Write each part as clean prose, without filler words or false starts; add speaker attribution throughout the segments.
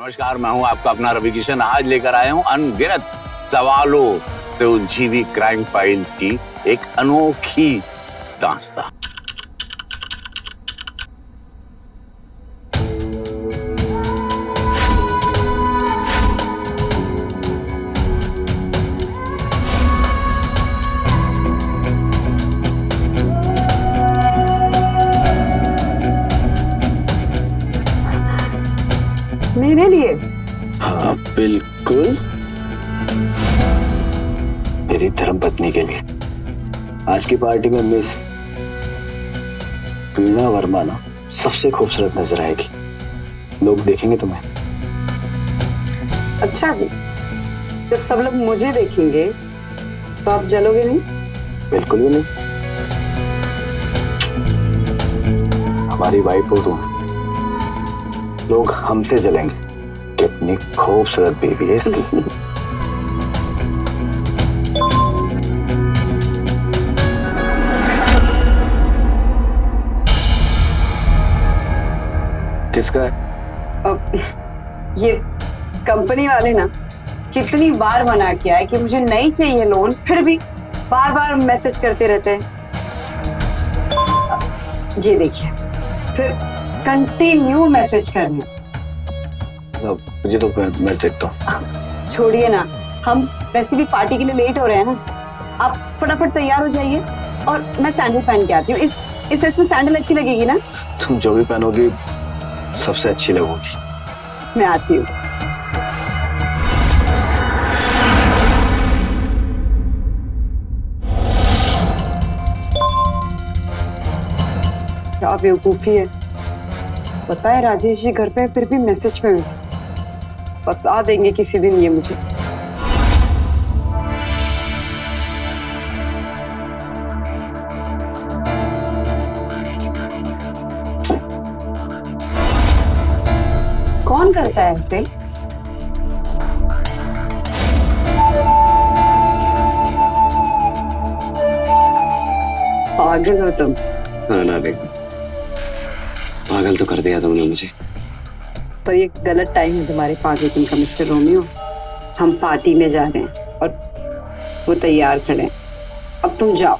Speaker 1: नमस्कार, मैं हूं आपका अपना रवि किशन। आज लेकर आया हूं अनगिनत सवालों से उलझी हुई क्राइम फाइल्स की एक अनोखी दास्तां।
Speaker 2: मेरे लिए?
Speaker 3: हाँ बिल्कुल, मेरी धर्मपत्नी के लिए। आज की पार्टी में मिस वीणा वर्मा ना सबसे खूबसूरत नजर आएगी। लोग देखेंगे तुम्हें।
Speaker 2: अच्छा जी, जब सब लोग मुझे देखेंगे तो आप जलोगे नहीं?
Speaker 3: बिल्कुल भी नहीं। हमारी वाइफ हो तुम, लोग हमसे जलेंगे। कितनी खूबसूरत बेबी है इसकी। किसका है?
Speaker 2: अब ये कंपनी वाले ना कितनी बार मना किया है कि मुझे नहीं चाहिए लोन, फिर भी बार बार मैसेज करते रहते हैं। ये देखिए, फिर कंटिन्यू मैसेज कर रहे हैं।
Speaker 3: मुझे तो मैं देखता हूँ।
Speaker 2: छोड़िए ना, हम वैसे भी पार्टी के लिए लेट हो रहे हैं ना। आप फटाफट तैयार हो जाइए और मैं सैंडल पहन के आती हूँ। इस ड्रेस में सैंडल अच्छी लगेगी ना?
Speaker 3: तुम जो भी पहनोगी सबसे अच्छी लगोगी।
Speaker 2: मैं आती हूँ। क्या बेवकूफी है, पता है राजेश जी घर पे है, फिर भी मैसेज पे मैसेज। फंसा देंगे किसी दिन ये मुझे। कौन करता है ऐसे? पागल हो तुम।
Speaker 3: हाँ ना रे, पागल तो कर दिया तुमने मुझे।
Speaker 2: पर ये गलत टाइम है तुम्हारे पागलपन का मिस्टर रोमियो। हम पार्टी में जा रहे हैं और वो तैयार खड़े हैं। अब तुम जाओ।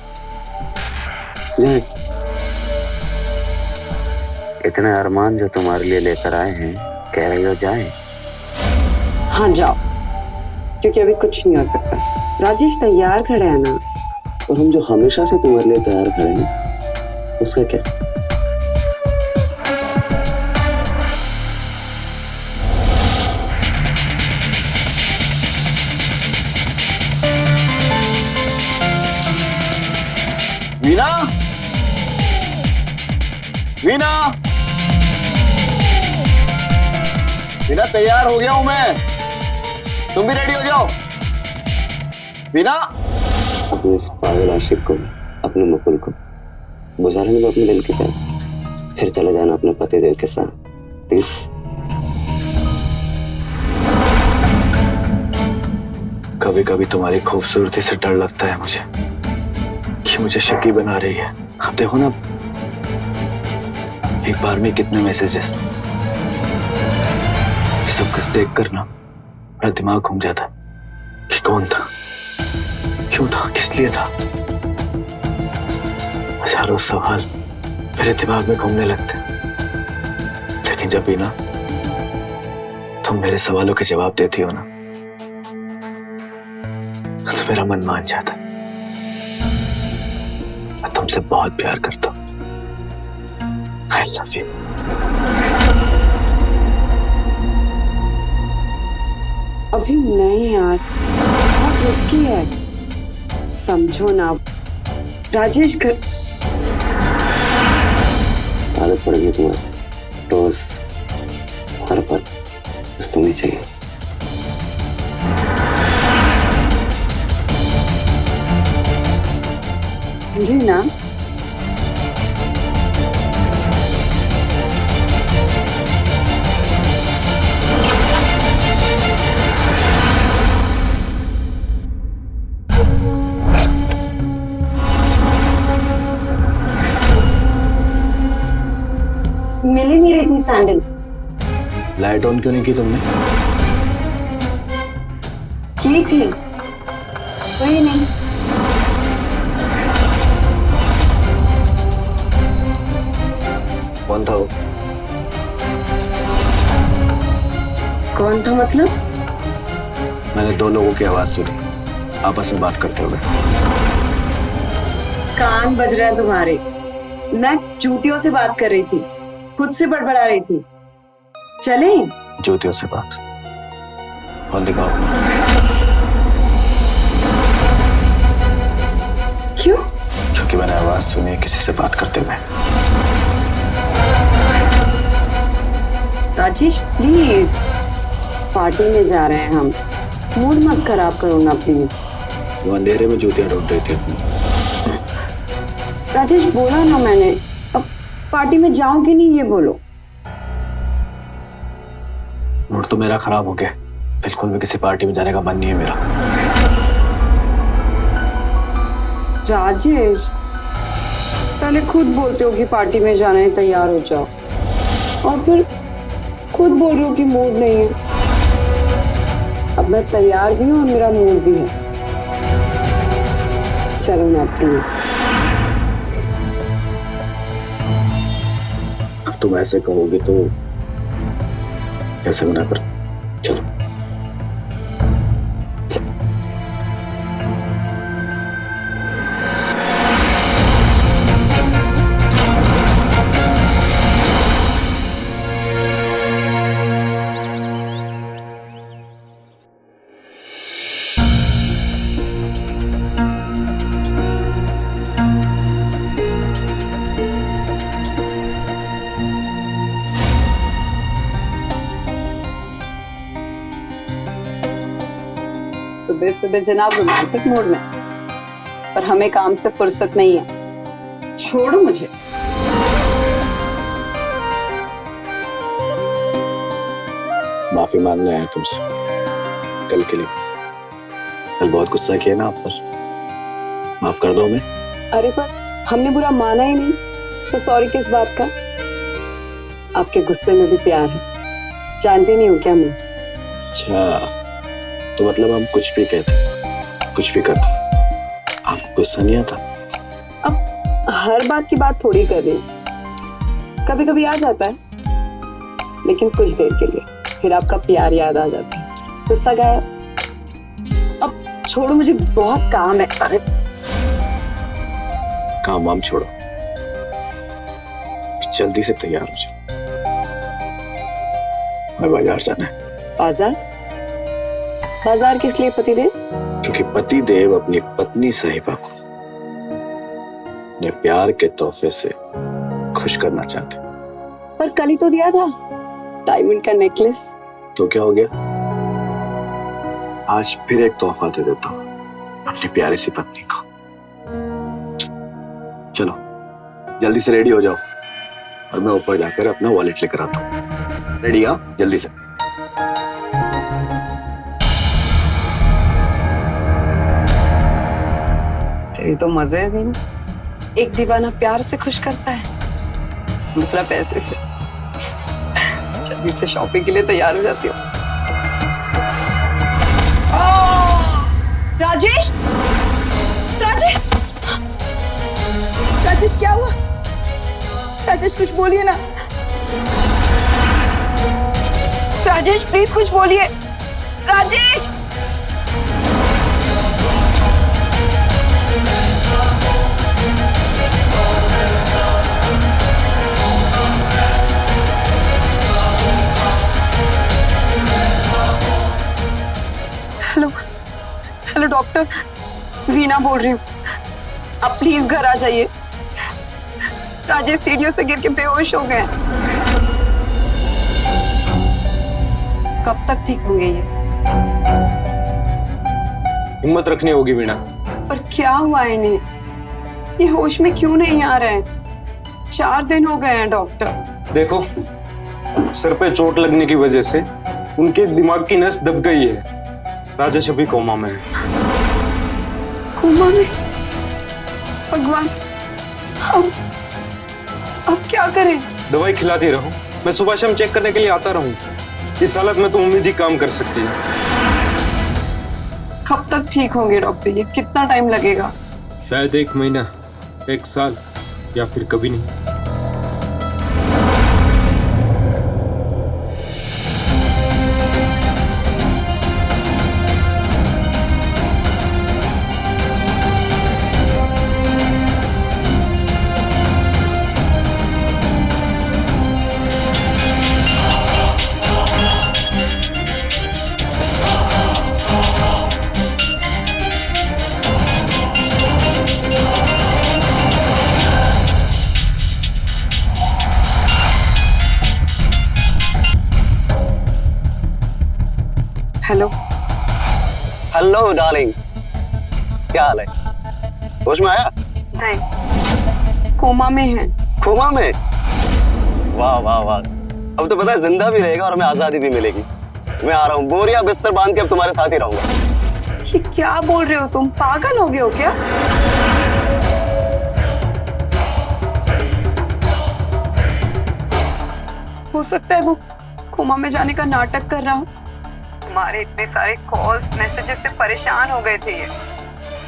Speaker 3: जाए।
Speaker 1: इतने अरमान जो तुम्हारे लिए लेकर आए हैं, कह रही हो जाए?
Speaker 2: हाँ जाओ, क्योंकि अभी कुछ नहीं हो सकता। राजेश तैयार खड़े हैं ना।
Speaker 3: और हम जो हमेशा से तुम्हारे लिए तैयार खड़े हैं, उसका क्या? वीणा, वीणा, वीणा तैयार हो गया हूं मैं, तुम भी रेडी हो जाओ। वीणा, अपने इस पागल आशिक को, अपने मुकुल को बुझा लेने दो अपने दिल की प्यास, फिर चले जाना अपने पति देव के साथ, प्लीज। कभी कभी तुम्हारी खूबसूरती से डर लगता है मुझे कि मुझे शकी बना रही है। आप देखो ना, एक बार में कितने मैसेजेस। सब कुछ देख कर ना मेरा दिमाग घूम जाता कि कौन था, क्यों था, किस लिए था। हजारों सवाल मेरे दिमाग में घूमने लगते, लेकिन जब भी ना तुम मेरे सवालों के जवाब देती हो ना, तो मेरा मन मान जाता। मैं तुमसे बहुत प्यार करता हूँ। I love you.
Speaker 2: अभी नहीं यार, बहुत रिस्की है। समझो ना, राजेश घर।
Speaker 3: आदत पड़ गई तुम्हारी, रोज हर पल बस तुम्हें चाहिए।
Speaker 2: ना मिल ही नहीं रही थी सैंडल,
Speaker 3: लाइट ऑन क्यों नहीं की तुमने?
Speaker 2: की थी, वही नहीं।
Speaker 3: कौन था वो?
Speaker 2: कौन था मतलब?
Speaker 3: मैंने दो लोगों की आवाज सुनी आपस में बात करते हुए।
Speaker 2: कान बज रहा है तुम्हारे। मैं जूतियों से बात कर रही थी, खुद से बड़बड़ा रही थी। चले?
Speaker 3: जूतियों से बात? कौन दिखाओ?
Speaker 2: क्यों?
Speaker 3: क्योंकि मैंने आवाज सुनी है किसी से बात करते हुए।
Speaker 2: राजेश प्लीज, पार्टी में जा रहे हैं हम, मूड मत खराब करो ना प्लीज।
Speaker 3: वो अंधेरे में जूतियां ढूंढ रही थी अपनी।
Speaker 2: राजेश बोला ना मैंने, अब पार्टी में जाऊं कि नहीं ये बोलो।
Speaker 3: मूड तो मेरा खराब हो गया, बिल्कुल भी किसी पार्टी में जाने का मन नहीं है मेरा।
Speaker 2: राजेश, पहले खुद बोलते हो कि पार्टी में जाना है, तैयार हो जाओ, और फिर खुद बोल रहे हो कि मूड नहीं है। अब मैं तैयार भी हूं और मेरा मूड भी है। चलो ना प्लीज।
Speaker 3: अब तुम ऐसे कहोगे तो कैसे मना कर? चलो।
Speaker 2: सुबह सुबह जनाब रोमांटिक मूड में, पर हमें काम से फुर्सत नहीं है। छोड़ो मुझे।
Speaker 3: माफी मांगने आया तुमसे कल के लिए। कल बहुत गुस्सा किया ना आप पर, माफ कर दो हमें।
Speaker 2: अरे पर हमने बुरा माना ही नहीं, तो सॉरी किस बात का? आपके गुस्से में भी प्यार है, जानती नहीं हो क्या मैं?
Speaker 3: अच्छा, तो मतलब हम कुछ भी कहते, कुछ भी करते, आपको गुस्सा नहीं आता?
Speaker 2: अब हर बात की बात थोड़ी कर रही हूँ, कभी कभी आ जाता है, लेकिन कुछ देर के लिए, फिर आपका प्यार याद आ जाता है, गुस्सा गायब। अब छोड़ो, मुझे बहुत काम है। अरे
Speaker 3: काम वाम छोड़ो, जल्दी से तैयार हो जाओ, मैं बाजार जाना है।
Speaker 2: बाजार? बाजार किस लिए पतिदेव?
Speaker 3: क्योंकि पतिदेव अपनी पत्नी साहिबा को अपने प्यार के तोहफे से खुश करना चाहते।
Speaker 2: पर कल ही तो दिया था डायमंड का नेकलेस।
Speaker 3: तो क्या हो गया? आज फिर एक तोहफा दे देता हूं अपनी प्यारी सी पत्नी को। चलो जल्दी से रेडी हो जाओ और मैं ऊपर जाकर अपना वॉलेट लेकर आता हूँ। रेडी? हाँ, जल्दी से।
Speaker 2: तेरी तो मजे है भी नहीं। एक दीवाना प्यार से खुश करता है, दूसरा पैसे से। जल्दी से शॉपिंग के लिए तैयार हो जाती हूँ। राजेश! राजेश! राजेश क्या हुआ? राजेश कुछ बोलिए ना। राजेश प्लीज कुछ बोलिए। Rajesh! Hello hello doctor, Veena बोल रही हूँ। आप प्लीज घर आ जाइए। राजेश सीढ़ियों से गिर के बेहोश हो गए। कब तक ठीक होंगे ये?
Speaker 4: हिम्मत रखनी होगी वीणा।
Speaker 2: पर क्या हुआ इन्हें? ये होश में क्यों नहीं आ रहे हैं? 4 दिन हो गए हैं डॉक्टर।
Speaker 4: देखो, सर पे चोट लगने की वजह से उनके दिमाग की नस दब गई है। राजेश अभी कोमा में है।
Speaker 2: कोमा में? भगवान, अब क्या करें?
Speaker 4: दवाई खिलाती रहो, मैं सुबह शाम चेक करने के लिए आता रहूं। इस हालत में तो उम्मीद ही काम कर सकती है।
Speaker 2: कब तक ठीक होंगे डॉक्टर? ये कितना टाइम लगेगा?
Speaker 4: शायद 1 महीना, 1 साल, या फिर कभी नहीं।
Speaker 2: हेलो।
Speaker 3: हेलो डार्लिंग, क्या हाल है? होश में आया?
Speaker 2: नहीं, कोमा में है।
Speaker 3: कोमा में? वाह वाह वाह, अब तो पता है जिंदा भी रहेगा और हमें आजादी भी मिलेगी। मैं आ रहा हूँ, बोरिया बिस्तर बांध के अब तुम्हारे साथ ही रहूंगा।
Speaker 2: ये क्या बोल रहे हो तुम? पागल हो गए हो क्या? हो सकता है वो कोमा में जाने का नाटक कर रहा हूँ। हमारे इतने सारे कॉल्स मैसेजेस से परेशान हो गए थे ये,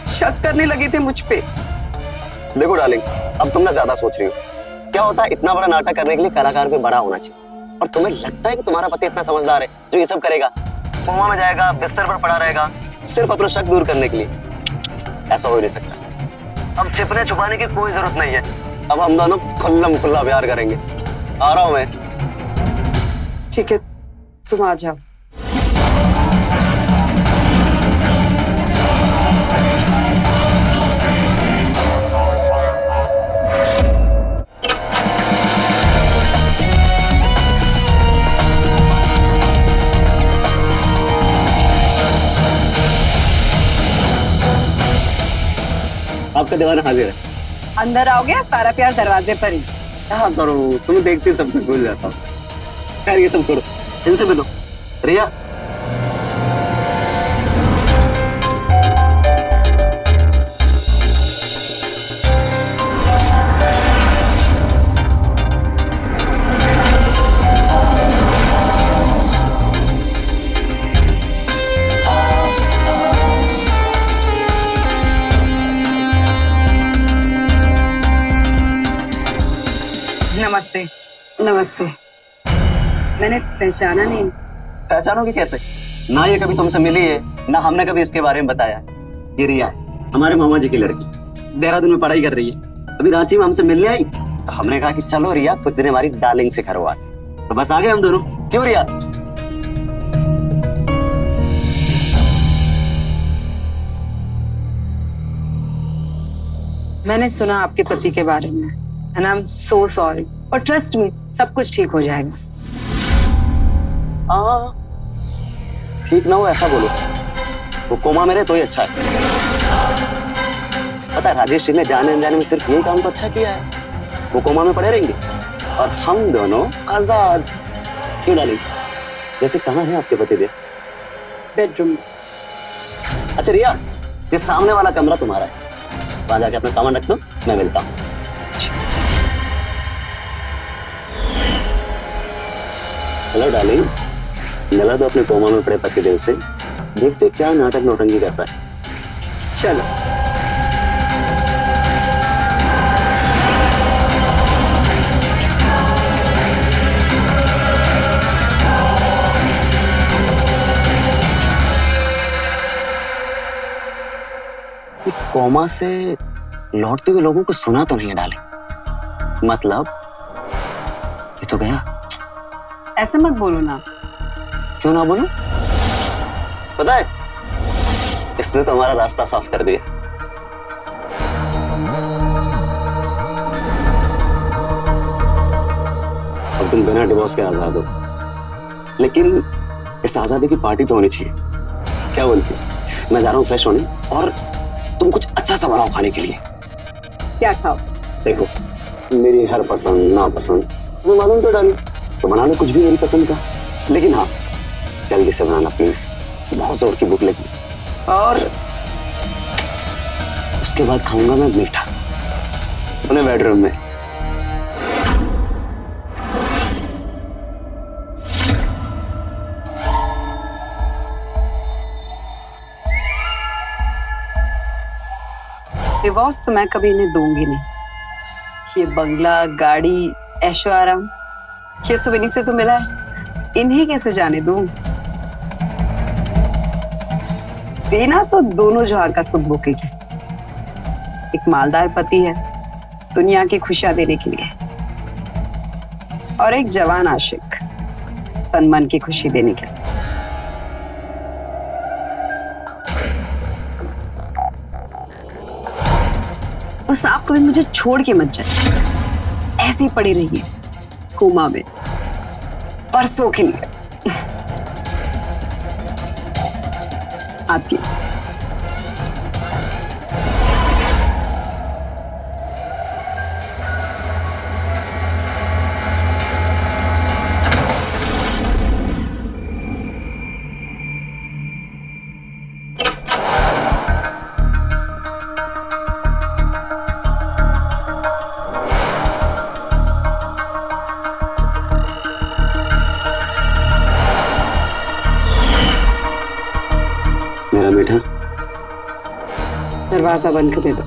Speaker 2: शक करने लगे थे मुझ पे।
Speaker 3: देखो डार्लिंग, अब तुम ना ज्यादा सोच रही हो। क्या होता है, इतना बड़ा नाटक करने के लिए कलाकार भी बड़ा होना चाहिए। और तुम्हें लगता है कि तुम्हारा पति इतना समझदार है जो ये सब करेगा? कोमा में जाएगा, बिस्तर पर पड़ा रहेगा सिर्फ अपना शक दूर करने के लिए? ऐसा हो ही नहीं सकता। अब छिपने छुपाने की कोई जरूरत नहीं है। अब हम दोनों खुल्लम खुल्ला प्यार करेंगे। आ रहा हूं मैं।
Speaker 2: ठीक है, तुम आ जाओ।
Speaker 3: आपका दीवाना हाजिर है।
Speaker 2: अंदर आओगे? सारा प्यार दरवाजे पर ही।
Speaker 3: क्या करो, तुम्हें देखते सब कुछ भूल जाता हूँ। खैर ये सब छोड़ो, इनसे मिलो। रिया,
Speaker 2: नमस्ते। नमस्ते। मैंने पहचाना नहीं।
Speaker 3: पहचानोगे कैसे? ना ये कभी तुमसे मिली है, ना हमने कभी इसके बारे में बताया। ये रिया है, हमारे मामा जी की लड़की, देहरादून में पढ़ाई कर रही है। अभी रांची में हमसे मिलने आई तो हमने कहा कि चलो रिया कुछ दिन हमारी डार्लिंग से घर आते। तो बस आ गए हम दोनों। क्यों रिया?
Speaker 5: मैंने सुना आपके पति के बारे में, and I am so sorry. और ट्रस्ट मी, सब कुछ ठीक हो जाएगा।
Speaker 3: हाँ, ठीक ना हो ऐसा बोलो। वो कोमा में रहे तो ही अच्छा है। पता है राजेश जी ने जाने अनजाने में सिर्फ यही काम को अच्छा किया है। वो कोमा में पड़े रहेंगे और हम दोनों आजाद। क्यों डाली? वैसे कहाँ है आपके पति देव?
Speaker 5: बेडरूम।
Speaker 3: अच्छा रिया, ये सामने वाला कमरा तुम्हारा है, वहां जाके अपना सामान रख दो, मैं मिलता हूँ। हेलो डार्लिंग, मिला दो अपने कोमा में पड़े पति देव से, देखते क्या नाटक नौटंकी करता है।
Speaker 2: चलो।
Speaker 3: कोमा से लौटते हुए लोगों को सुना तो नहीं है डाले? मतलब ये तो गया।
Speaker 5: ऐसे मत बोलो ना।
Speaker 3: क्यों ना बोलूं? पता है इसने तो हमारा रास्ता साफ कर दिया। अब तुम बिना डिवोर्स के आजाद हो, लेकिन इस आजादी की पार्टी तो होनी चाहिए। क्या बोलती? मैं जा रहा हूँ फ्रेश होने, और तुम कुछ अच्छा सा बनाओ खाने के लिए।
Speaker 2: क्या खाओ?
Speaker 3: देखो मेरी हर पसंद ना पसंद वो मालूम तो डाली, तो बना लो कुछ भी मेरी पसंद का, लेकिन हाँ जल्दी से बनाना प्लीज, बहुत जोर की भूख लगी। और उसके बाद खाऊंगा मैं मीठा सा अपने बेडरूम में।
Speaker 2: डिवोर्स तो मैं कभी इन्हें दूंगी नहीं। ये बंगला, गाड़ी, ऐशो आराम, ये सब इन्हीं से तो मिला है, इन्हें कैसे जाने दूं? देना तो दोनों जहां का सुख भोगेगी। एक मालदार पति है दुनिया की खुशियां देने के लिए, और एक जवान आशिक तन मन की खुशी देने के लिए। बस आप कभी मुझे छोड़ के मत जाइए, ऐसी पड़ी रहिए कोमा में परसों के लिए। आती हूँ।
Speaker 3: मेरा मीठा,
Speaker 2: दरवाजा बंद कर दे दो।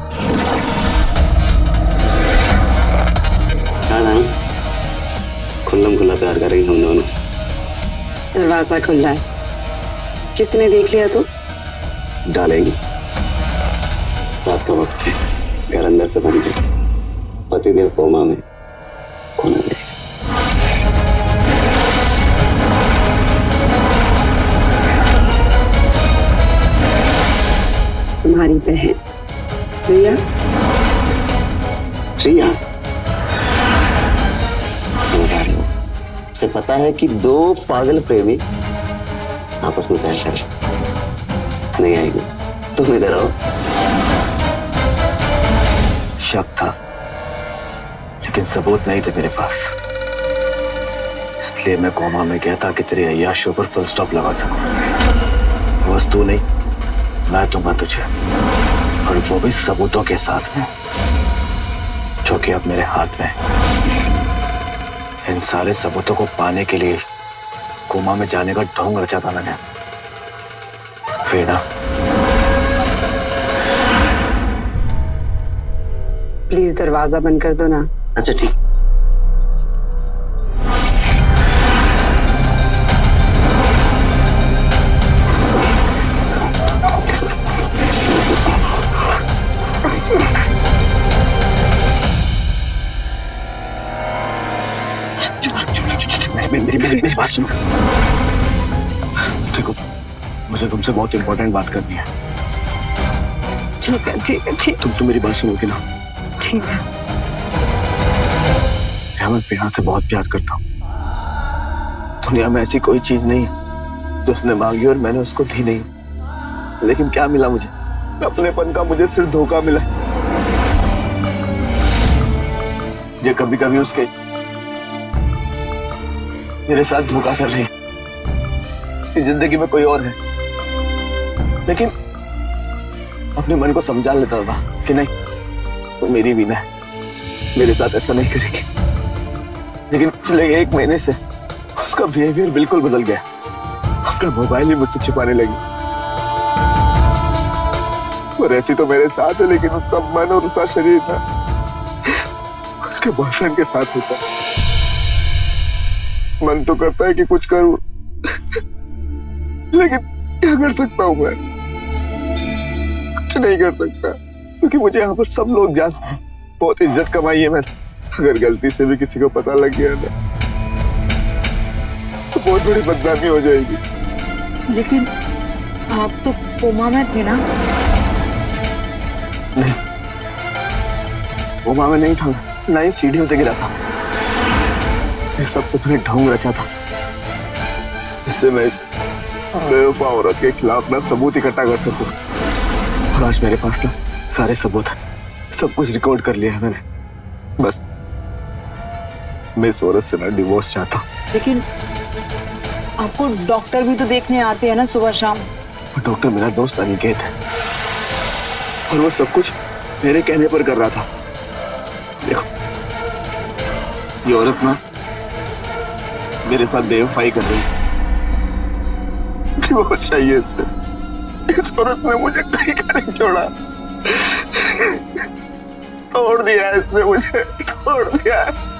Speaker 3: क्या था ना, खुल्लम खुल्ला प्यार करेंगे हम दोनों।
Speaker 2: दरवाजा खुला है, किसने देख लिया तो?
Speaker 3: डालेगी। रात का वक्त है, घर अंदर से बंद है, पतिदेव कोमा में, कौन आ जाएगा?
Speaker 2: तुम्हारी बहन रिया।
Speaker 3: रिया, समझ आ रही हो? उसे पता है कि दो पागल प्रेमी आपस में प्यार करें। नहीं आएगी, तुम इधर आओ।
Speaker 6: शक था, लेकिन सबूत नहीं थे मेरे पास, इसलिए मैं कोमा में गया था कि तेरी अय्याशियों पर फुल स्टॉप लगा सकूं। वस्तु नहीं, मैं दूंगा तुझे, और वो भी सबूतों के साथ में, जो कि अब मेरे हाथ में है। इन सारे सबूतों को पाने के लिए कोमा में जाने का ढोंग रचा था मैंने। वीणा,
Speaker 2: प्लीज दरवाजा बंद कर दो ना।
Speaker 3: अच्छा ठीक।
Speaker 6: मेरी बात सुनो। देखो, मुझे तुमसे बहुत इंपॉर्टेंट बात करनी है।
Speaker 5: ठीक है ठीक है ठीक
Speaker 6: तुम मेरी बात सुनोगे ना?
Speaker 5: ठीक है।
Speaker 6: मैं वीणा से बहुत प्यार करता हूँ। दुनिया में ऐसी कोई चीज नहीं है जो उसने मांगी और मैंने उसको दी नहीं। लेकिन क्या मिला मुझे? अपनेपन का मुझे सिर्फ धोखा मिला। जो कभी कभी उसके मेरे साथ धोखा कर रही है, उसकी जिंदगी में कोई और है। लेकिन अपने मन को समझा लेता था कि नहीं, वो मेरी वीणा है, मेरे साथ ऐसा नहीं करेगी। लेकिन पिछले 1 महीने से उसका बिहेवियर बिल्कुल बदल गया। अपना मोबाइल ही मुझसे छिपाने लगी। वो रहती तो मेरे साथ है, लेकिन उसका मन और उसका शरीर ना उसके बॉयफ्रेंड के साथ होता है। मन तो करता है कि कुछ करूं, लेकिन क्या कर सकता हूं मैं? कुछ नहीं कर सकता, क्योंकि मुझे यहाँ पर सब लोग जानते हैं। बहुत इज्जत कमाई है मैंने। अगर गलती से भी किसी को पता लग गया ना, तो बहुत बड़ी बदनामी हो जाएगी।
Speaker 5: लेकिन आप तो कोमा में थे ना?
Speaker 6: नहीं, कोमा में नहीं था, ना ही सीढ़ियों से गिरा था। ये सब तो मैंने ढोंग रचा था, इससे मैं इस बेवफा औरत के खिलाफ ना सबूत इकट्ठा कर सकूं। और आज मेरे पास ना सारे सबूत हैं, सब कुछ रिकॉर्ड कर लिया है मैंने। बस मैं इस औरत से ना डिवोर्स चाहता हूं।
Speaker 5: लेकिन आपको डॉक्टर भी तो देखने आते हैं ना सुबह शाम।
Speaker 6: डॉक्टर मेरा दोस्त अनिकेत है, और वो सब कुछ मेरे कहने पर कर रहा था। देखो, ये औरत ना मेरे साथ बेवफाई कर रही है। डिवोर्स चाहिए इससे। इस औरत ने मुझे कहीं का नहीं छोड़ा।
Speaker 3: तोड़ दिया है इसने मुझे, तोड़ दिया है।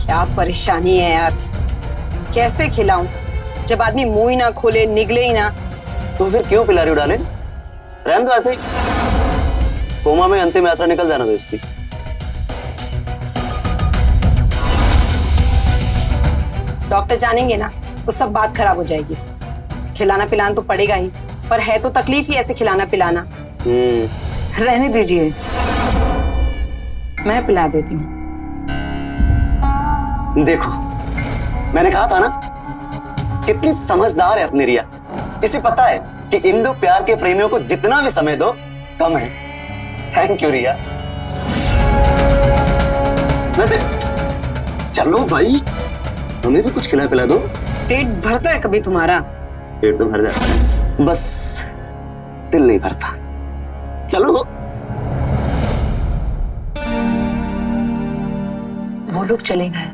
Speaker 2: क्या परेशानी है यार, कैसे खिलाऊं जब आदमी मुंह ही ना खोले, निगले ही ना।
Speaker 3: तो फिर क्यों पिला रही हो डार्लिंग? रहने दो ऐसे ही, कोमा में अंतिम यात्रा निकल जाना दो इसकी।
Speaker 2: डॉक्टर जानेंगे ना तो सब बात खराब हो जाएगी। खिलाना पिलाना तो पड़ेगा ही, पर है तो तकलीफ ही ऐसे खिलाना पिलाना।
Speaker 5: रहने दीजिए, मैं पिला देती हूँ।
Speaker 3: देखो, मैंने कहा था ना, कितनी समझदार है अपनी रिया। इसे पता है कि इंदु प्यार के प्रेमियों को जितना भी समय दो कम है। थैंक यू रिया। वैसे चलो भाई, हमें भी कुछ खिला पिला दो।
Speaker 2: पेट भरता है कभी तुम्हारा?
Speaker 3: पेट तो भर जाता है, बस दिल नहीं भरता। चलो।
Speaker 5: वो लोग चले गए।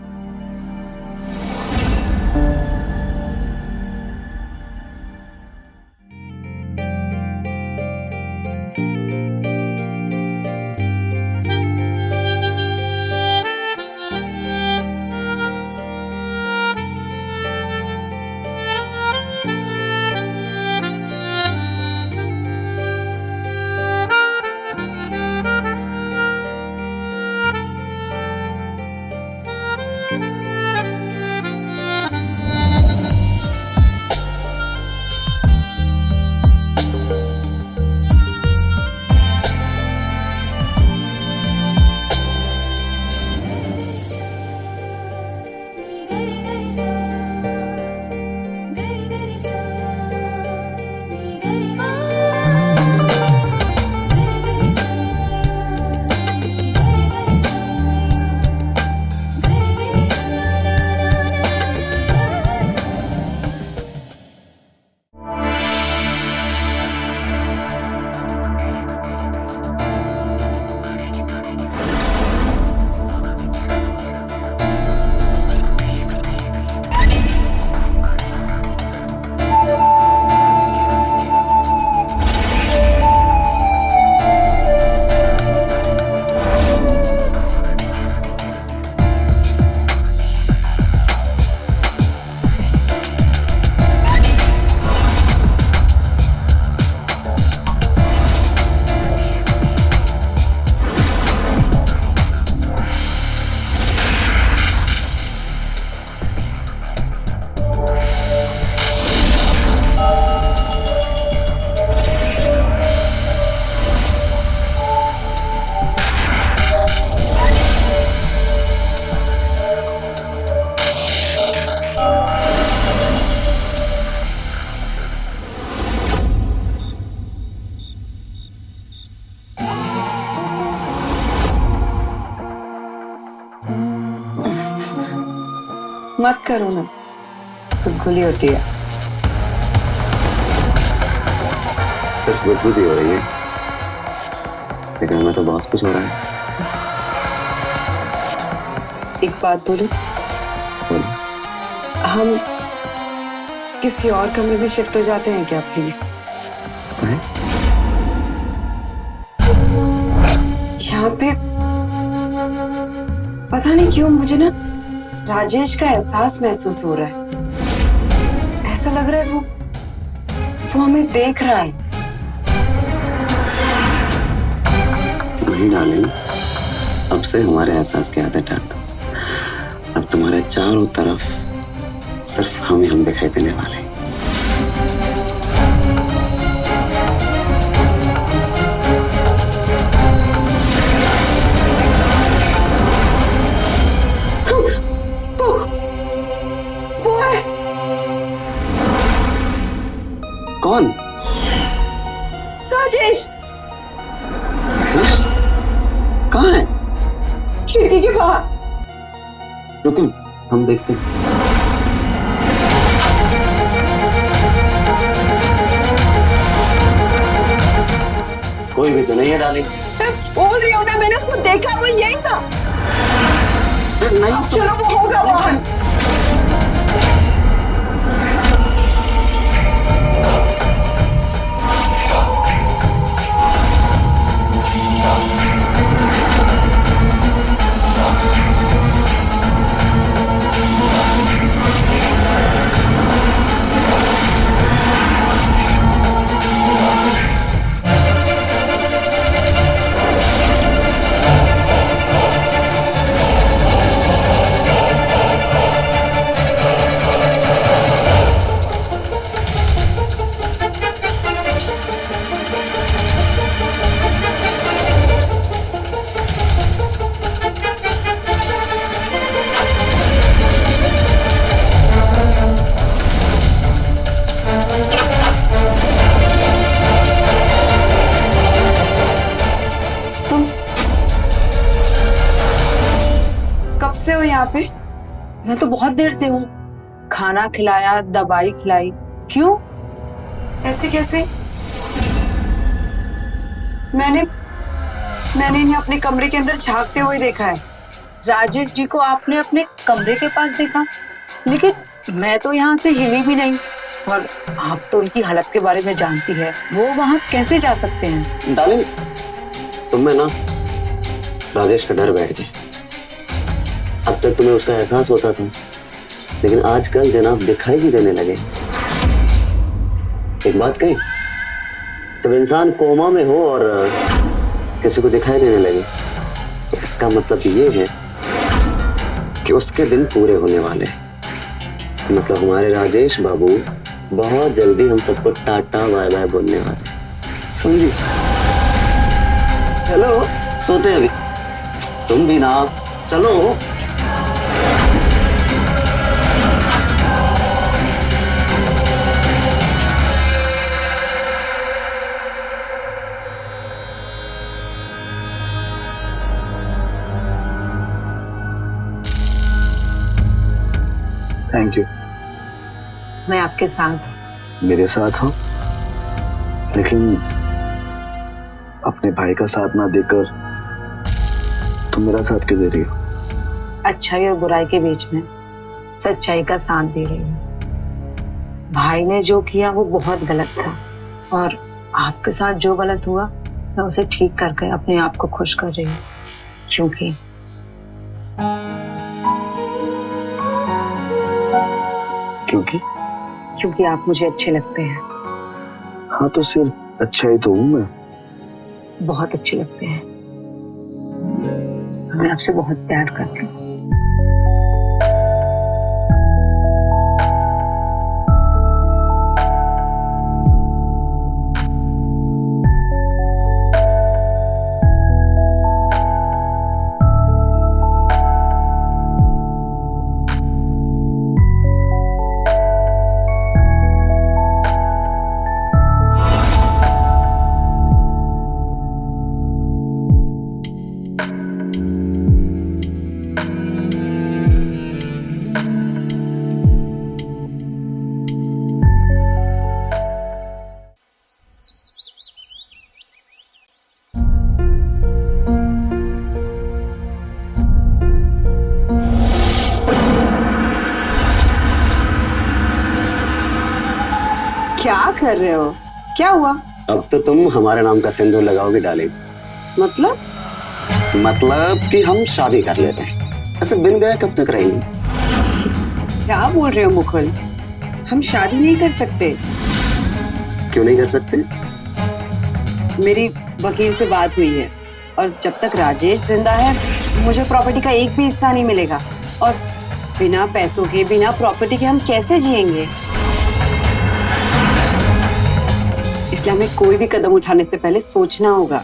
Speaker 2: मत करो ना, खुदकुली होती है।
Speaker 3: सिर्फ गुदगुदी हो रही है, लेकिन हमें तो बहुत कुछ हो रहा है।
Speaker 2: एक बात बोलूं?
Speaker 3: बोलो।
Speaker 2: हम किसी और कमरे में शिफ्ट हो जाते हैं क्या प्लीज?
Speaker 3: कहे?
Speaker 2: यहाँ पे पता नहीं क्यों मुझे ना राजेश का एहसास महसूस हो रहा है। ऐसा लग रहा है वो हमें देख रहा है।
Speaker 3: नहीं डार्लिंग, अब से हमारे एहसास के आदत डाल दो। अब तुम्हारे चारों तरफ सिर्फ हम दिखाई देने वाले हैं।
Speaker 2: राजेश
Speaker 3: कहाँ है?
Speaker 2: खिड़की के बाहर।
Speaker 3: रुको, हम देखते हैं। कोई भी तो नहीं है डार्लिंग।
Speaker 2: मैं बोल रही हूँ ना, मैंने उसको देखा, वो यही था।
Speaker 3: नहीं तो
Speaker 2: चलो वो होगा बाहर। कब से हो यहाँ पे?
Speaker 5: मैं तो बहुत देर से हूँ। खाना खिलाया, दवाई खिलाई। क्यों?
Speaker 2: ऐसे कैसे? मैंने इन्हें अपने कमरे के अंदर झांकते हुए देखा है।
Speaker 5: राजेश जी को आपने अपने कमरे के पास देखा, लेकिन मैं तो यहाँ से हिली भी नहीं। और आप तो उनकी हालत के बारे में जानती है, वो वहाँ कैसे जा सकते हैं?
Speaker 3: डार्लिंग, तुम में ना राजेश का डर बैठ गया। अब तक तुम्हें उसका एहसास होता था, लेकिन आजकल जनाब दिखाई भी देने लगे। एक बात कही, जब इंसान कोमा में हो और किसी को दिखाई देने लगे, तो इसका मतलब ये है कि उसके दिन पूरे होने वाले हैं। मतलब हमारे राजेश बाबू बहुत जल्दी हम सबको टाटा बाय बाय बोलने वाले, समझी? हेलो, सोते हैं अभी? तुम भी ना, चलो।
Speaker 6: Thank you.
Speaker 5: मैं आपके साथ हूँ।
Speaker 6: मेरे साथ हो, लेकिन अपने भाई का साथ ना देकर तुम मेरा साथ क्यों दे रही हो?
Speaker 5: अच्छाई और बुराई के बीच में सच्चाई का साथ दे रही हूँ। भाई ने जो किया वो बहुत गलत था, और आपके साथ जो गलत हुआ मैं उसे ठीक करके अपने आप को खुश कर रही हूँ। क्योंकि आप मुझे अच्छे लगते हैं।
Speaker 6: हाँ, तो सिर्फ अच्छा ही तो हूँ मैं।
Speaker 5: बहुत अच्छे लगते हैं। मैं आपसे बहुत प्यार करती हूँ।
Speaker 2: क्या कर रहे हो? क्या हुआ?
Speaker 3: अब तो तुम हमारे नाम का सिंदूर लगाओगे डार्लिंग। मतलब कि हम शादी कर लेते हैं। ऐसे बिन गए कब तक रहेंगे?
Speaker 2: क्या बोल रहे हो मुकुल? हम शादी नहीं कर सकते।
Speaker 3: क्यों नहीं कर सकते?
Speaker 2: मेरी वकील से बात हुई है, और जब तक राजेश जिंदा है मुझे प्रॉपर्टी का एक भी हिस्सा नहीं मिलेगा। और बिना पैसों के, बिना प्रॉपर्टी के हम कैसे जिएंगे? इसलिए हमें कोई भी कदम उठाने से पहले सोचना होगा।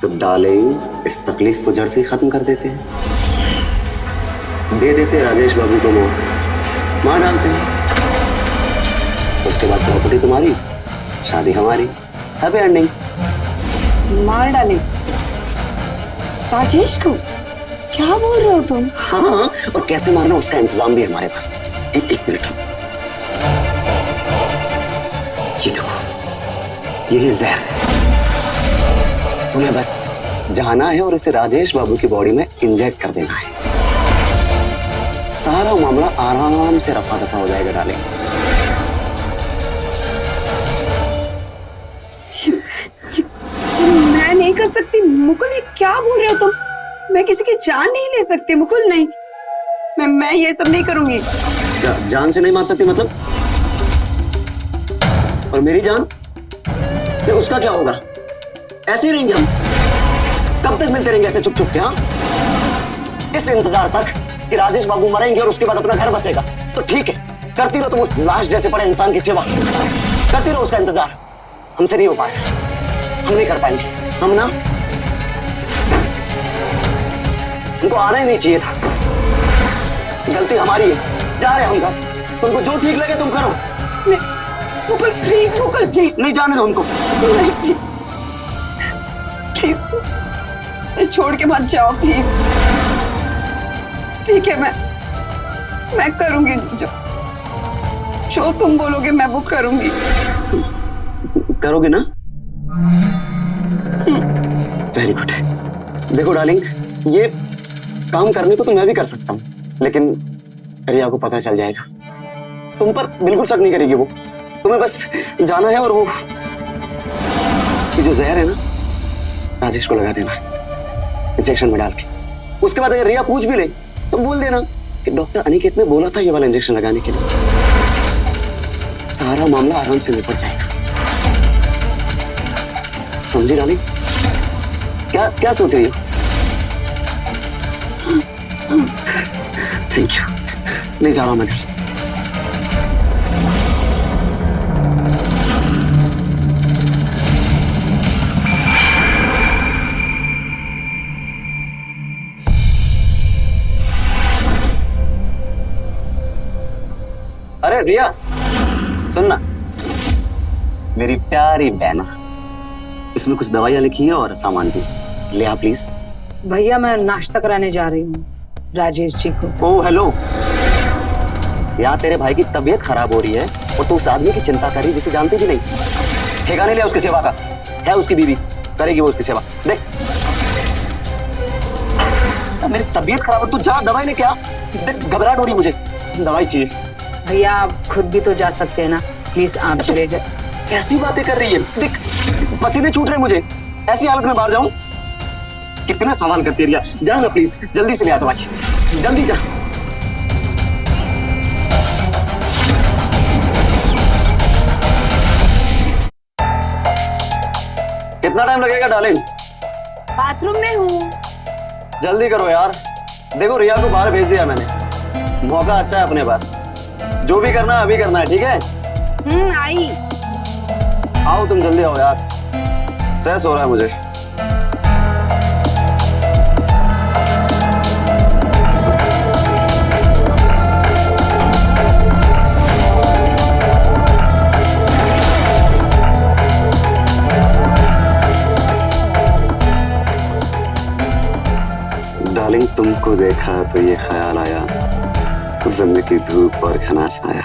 Speaker 3: तो डार्लिंग, इस तकलीफ को जड़ से ही खत्म कर देते हैं। दे देते राजेश बाबू को मौत, मार डालते हैं। उसके बाद प्रॉपर्टी तुम्हारी, शादी हमारी। Happy ending.
Speaker 2: मार डाले राजेश को? क्या बोल रहे हो तुम?
Speaker 3: हाँ, और कैसे मारना उसका इंतजाम भी है हमारे पास। एक मिनट, ये देखो, ये जहर है। तुम्हें बस जाना है और इसे राजेश बाबू की बॉडी में इंजेक्ट कर देना है। सारा मामला आराम से रफा दफा हो जाएगा डालेंगे।
Speaker 2: मैं नहीं कर सकती मुकुल, ये क्या बोल रहे हो तुम? मैं किसी की जान नहीं ले सकती मुकुल, नहीं। मैं ये सब नहीं करूंगी।
Speaker 3: जान से नहीं मार सकती मतलब? और मेरी जान, तो उसका क्या होगा? ऐसे ही रहेंगे हम? कब तक मिलते रहेंगे ऐसे चुप चुप के? हाँ, इस इंतजार तक कि राजेश बाबू मरेंगे और उसके बाद अपना घर बसेगा तो ठीक है, करती रहो तुम उस लाश जैसे पड़े इंसान की सेवा, करती रहो उसका इंतजार। हमसे नहीं हो पाएगा, हम नहीं कर पाएंगे। हम ना, हमको आना ही नहीं चाहिए था, गलती हमारी है। जा रहे हम घर, तुमको जो ठीक लगे तुम करो।
Speaker 2: Mukul please, Mukul please.
Speaker 3: नहीं जाने दो हमको।
Speaker 2: प्लीज छोड़ के मत जाओ प्लीज। ठीक है, मैं करूंगी जो तुम बोलोगे मैं वो करूंगी।
Speaker 3: करोगे ना? Very good. देखो डार्लिंग, ये काम करने को तो मैं भी कर सकता हूँ, लेकिन रिया को पता चल जाएगा। तुम पर बिल्कुल शक नहीं करेगी वो। तुम्हें बस जाना है और वो ये जो जहर है ना, राजेश को लगा देना इंजेक्शन में डाल के। उसके बाद अगर रिया पूछ भी ले तो बोल देना कि डॉक्टर अनिकेत ने बोला था ये वाला इंजेक्शन लगाने के लिए। सारा मामला आराम से निपट जाएगा। समझी डार्लिंग? क्या सोच रही हो? Thank you. नहीं जा रहा मैं घर। अरे रिया, सुनना, मेरी प्यारी बहना, इसमें कुछ दवाइयां लिखी है और सामान भी ले आ प्लीज।
Speaker 5: भैया मैं नाश्ता कराने जा रही हूँ राजेश जी को।
Speaker 3: ओ हेलो, यहाँ तेरे भाई की तबीयत खराब हो रही है और तू उस आदमी की चिंता कर रही जिसे जानती भी नहीं। ठेका नहीं लिया उसकी सेवा का, है उसकी बीवी, करेगी वो उसकी सेवा। देख मेरी तबीयत खराब है, तू जा दवाई लेके आ। देख घबराहट हो रही मुझे, दवाई चाहिए।
Speaker 5: भैया आप खुद भी तो जा सकते हैं ना, प्लीज आप चले जाए।
Speaker 3: कैसी बातें कर रही है? देख पसीने छूट रहे मुझे, ऐसी हालत में बाहर जाऊं? कितने सवाल करती है रिया। जा ना प्लीज, जल्दी से ले आ दवाई, जल्दी जा। कितना टाइम लगेगा डार्लिंग?
Speaker 2: बाथरूम में हूँ।
Speaker 3: जल्दी करो यार। देखो रिया को बाहर भेज दिया मैंने, मौका अच्छा है अपने पास। जो भी करना है अभी करना है, ठीक है?
Speaker 2: आई।
Speaker 3: आओ तुम जल्दी आओ यार, स्ट्रेस हो रहा है मुझे। डार्लिंग तुमको देखा तो ये ख्याल आया, जिंदगी धूप और घना साया।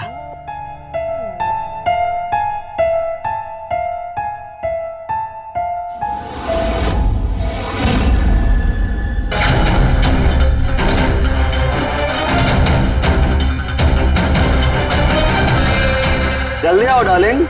Speaker 3: जल्दी आओ डार्लिंग।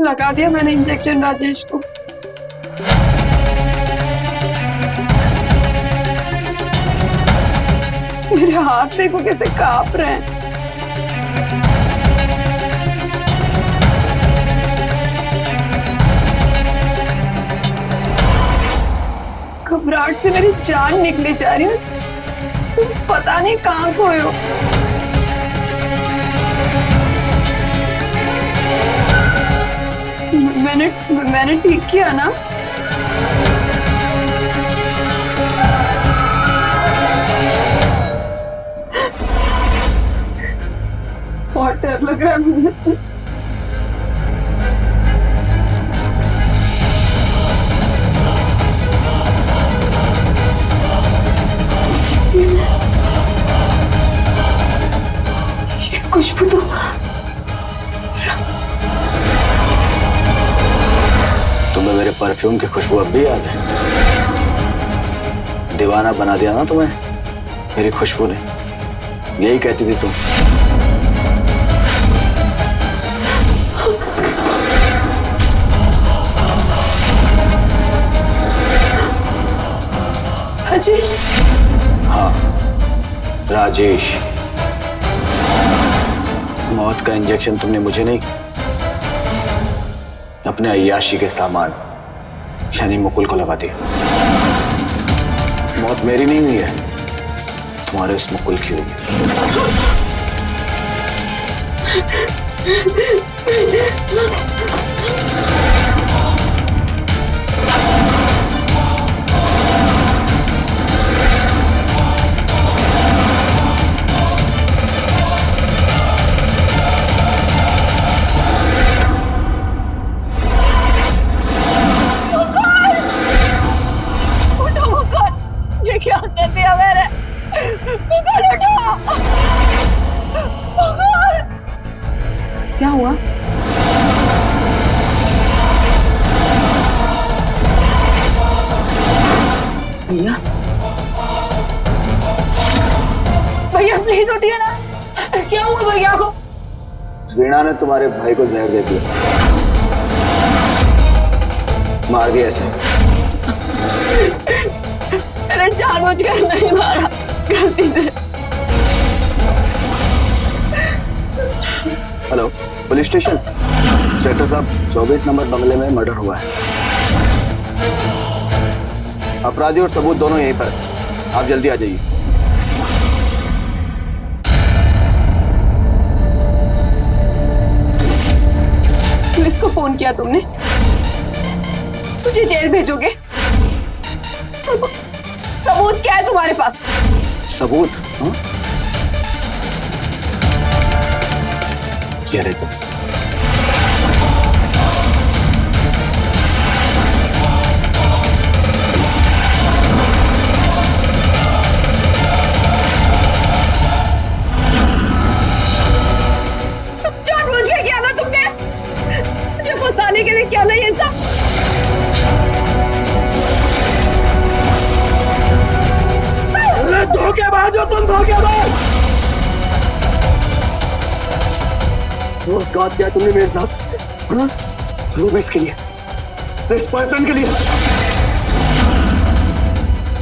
Speaker 2: लगा दिया मैंने इंजेक्शन राजेश को। मेरे हाथ देखो कैसे कांप रहे हैं। घबराहट से मेरी जान निकली जा रही है। तुम पता नहीं कहाँ खोए हो। मैंने ठीक किया ना? बहुत डर लग रहा है मुझे। ये खुशबू तो
Speaker 6: तुम्हें मेरे परफ्यूम की खुशबू अब भी याद है? दीवाना बना दिया ना तुम्हें मेरी खुशबू ने। यही कहती थी तुम।
Speaker 2: राजेश।
Speaker 6: हाँ राजेश। मौत का इंजेक्शन तुमने मुझे नहीं, अपने अय्याशी के सामान यानी मुकुल को लगा दिया। मौत मेरी नहीं हुई है, तुम्हारे उस मुकुल की हुई है।
Speaker 2: क्या कर दिया मैंने? मुकुल उठो! मुकुल!
Speaker 5: क्या हुआ? भैया
Speaker 2: भैया प्लीज उठिए ना। क्या हुआ भैया को?
Speaker 6: वीणा ने तुम्हारे भाई को जहर दे दिया, मार दिया ऐसे।
Speaker 2: मैंने जानबूझकर नहीं मारा, गलती से।
Speaker 6: Hello police station. इंस्पेक्टर साहब 24 नंबर बंगले में मर्डर हुआ है। अपराधी और सबूत दोनों यहीं पर, आप जल्दी आ जाइए।
Speaker 2: पुलिस को फोन किया तुमने? तुझे जेल भेजोगे? सबूत क्या है तुम्हारे पास?
Speaker 6: सबूत? हाँ? क्या रहे सबूत?
Speaker 2: सब जानबूझ के किया ना तुमने? मुझे फंसाने के लिए क्या ना ये सब?
Speaker 6: धोखेबाज हो तुम, धोखेबाज! रोजगार किया तुमने मेरे साथ, हाँ? वो इसके लिए, इस बॉयफ्रेंड के लिए।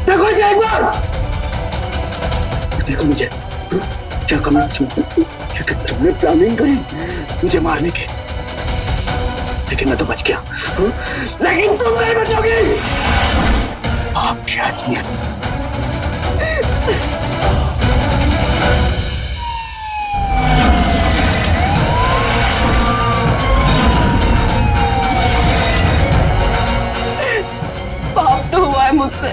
Speaker 6: देखो इसे एक बार, देखो मुझे, क्या करना तुमने प्लानिंग करी मुझे मारने की, लेकिन मैं तो बच गया, हाँ? लेकिन तुम नहीं बचोगी। आप क्या तुम?
Speaker 2: पाप तो हुआ है मुझसे।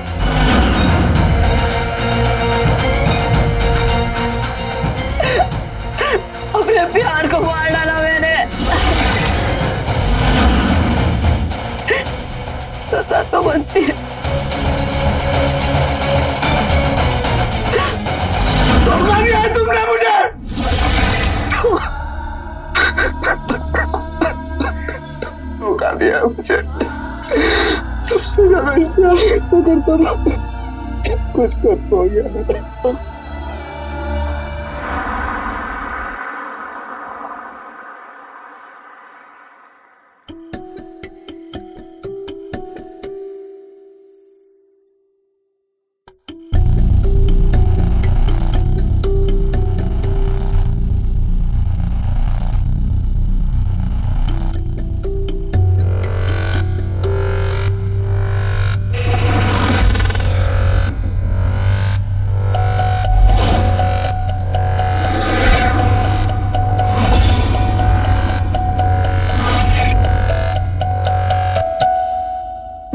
Speaker 2: अपने प्यार को मार डाला मैंने। सजा तो बनती है।
Speaker 6: धोखा दिया है तुमने मुझे। धोखा दिया है मुझे। सबसे ज्यादा प्यार किससे करता था? सब कुछ करता हो गया मेरा सब।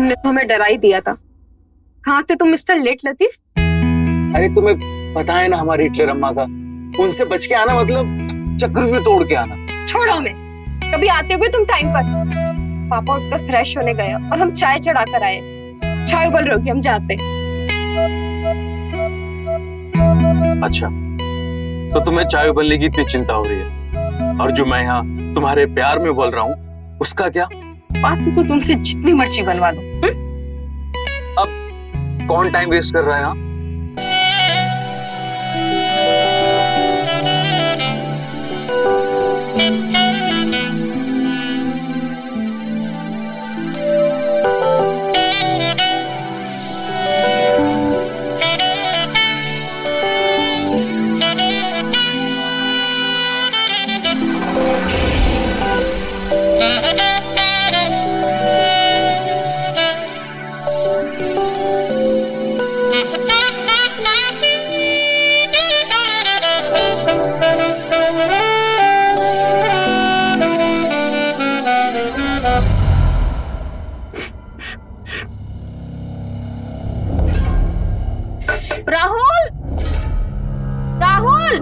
Speaker 7: तुमने तो हमें डरा ही दिया था। कहाँ थे तुम मिस्टर लेट लतीफ?
Speaker 6: अरे तुम्हें पता है ना हमारी हिटलर अम्मा का, उनसे बच के आना मतलब चक्रव्यूह तोड़ के आना।
Speaker 7: छोड़ो हमें, कभी आते हुए तुम टाइम पर। पापा उठकर फ्रेश होने गए और हम चाय चढ़ा कर आए। चाय उबल रही, हम जाते।
Speaker 6: अच्छा, तो तुम्हें चाय उबलने की इतनी चिंता हो रही है, और जो मैं यहाँ तुम्हारे प्यार में बोल रहा हूँ उसका क्या?
Speaker 7: बात तो तुमसे जितनी मर्जी बनवा दो।
Speaker 6: अब कौन टाइम वेस्ट कर रहा है यहाँ?
Speaker 7: राहुल, राहुल,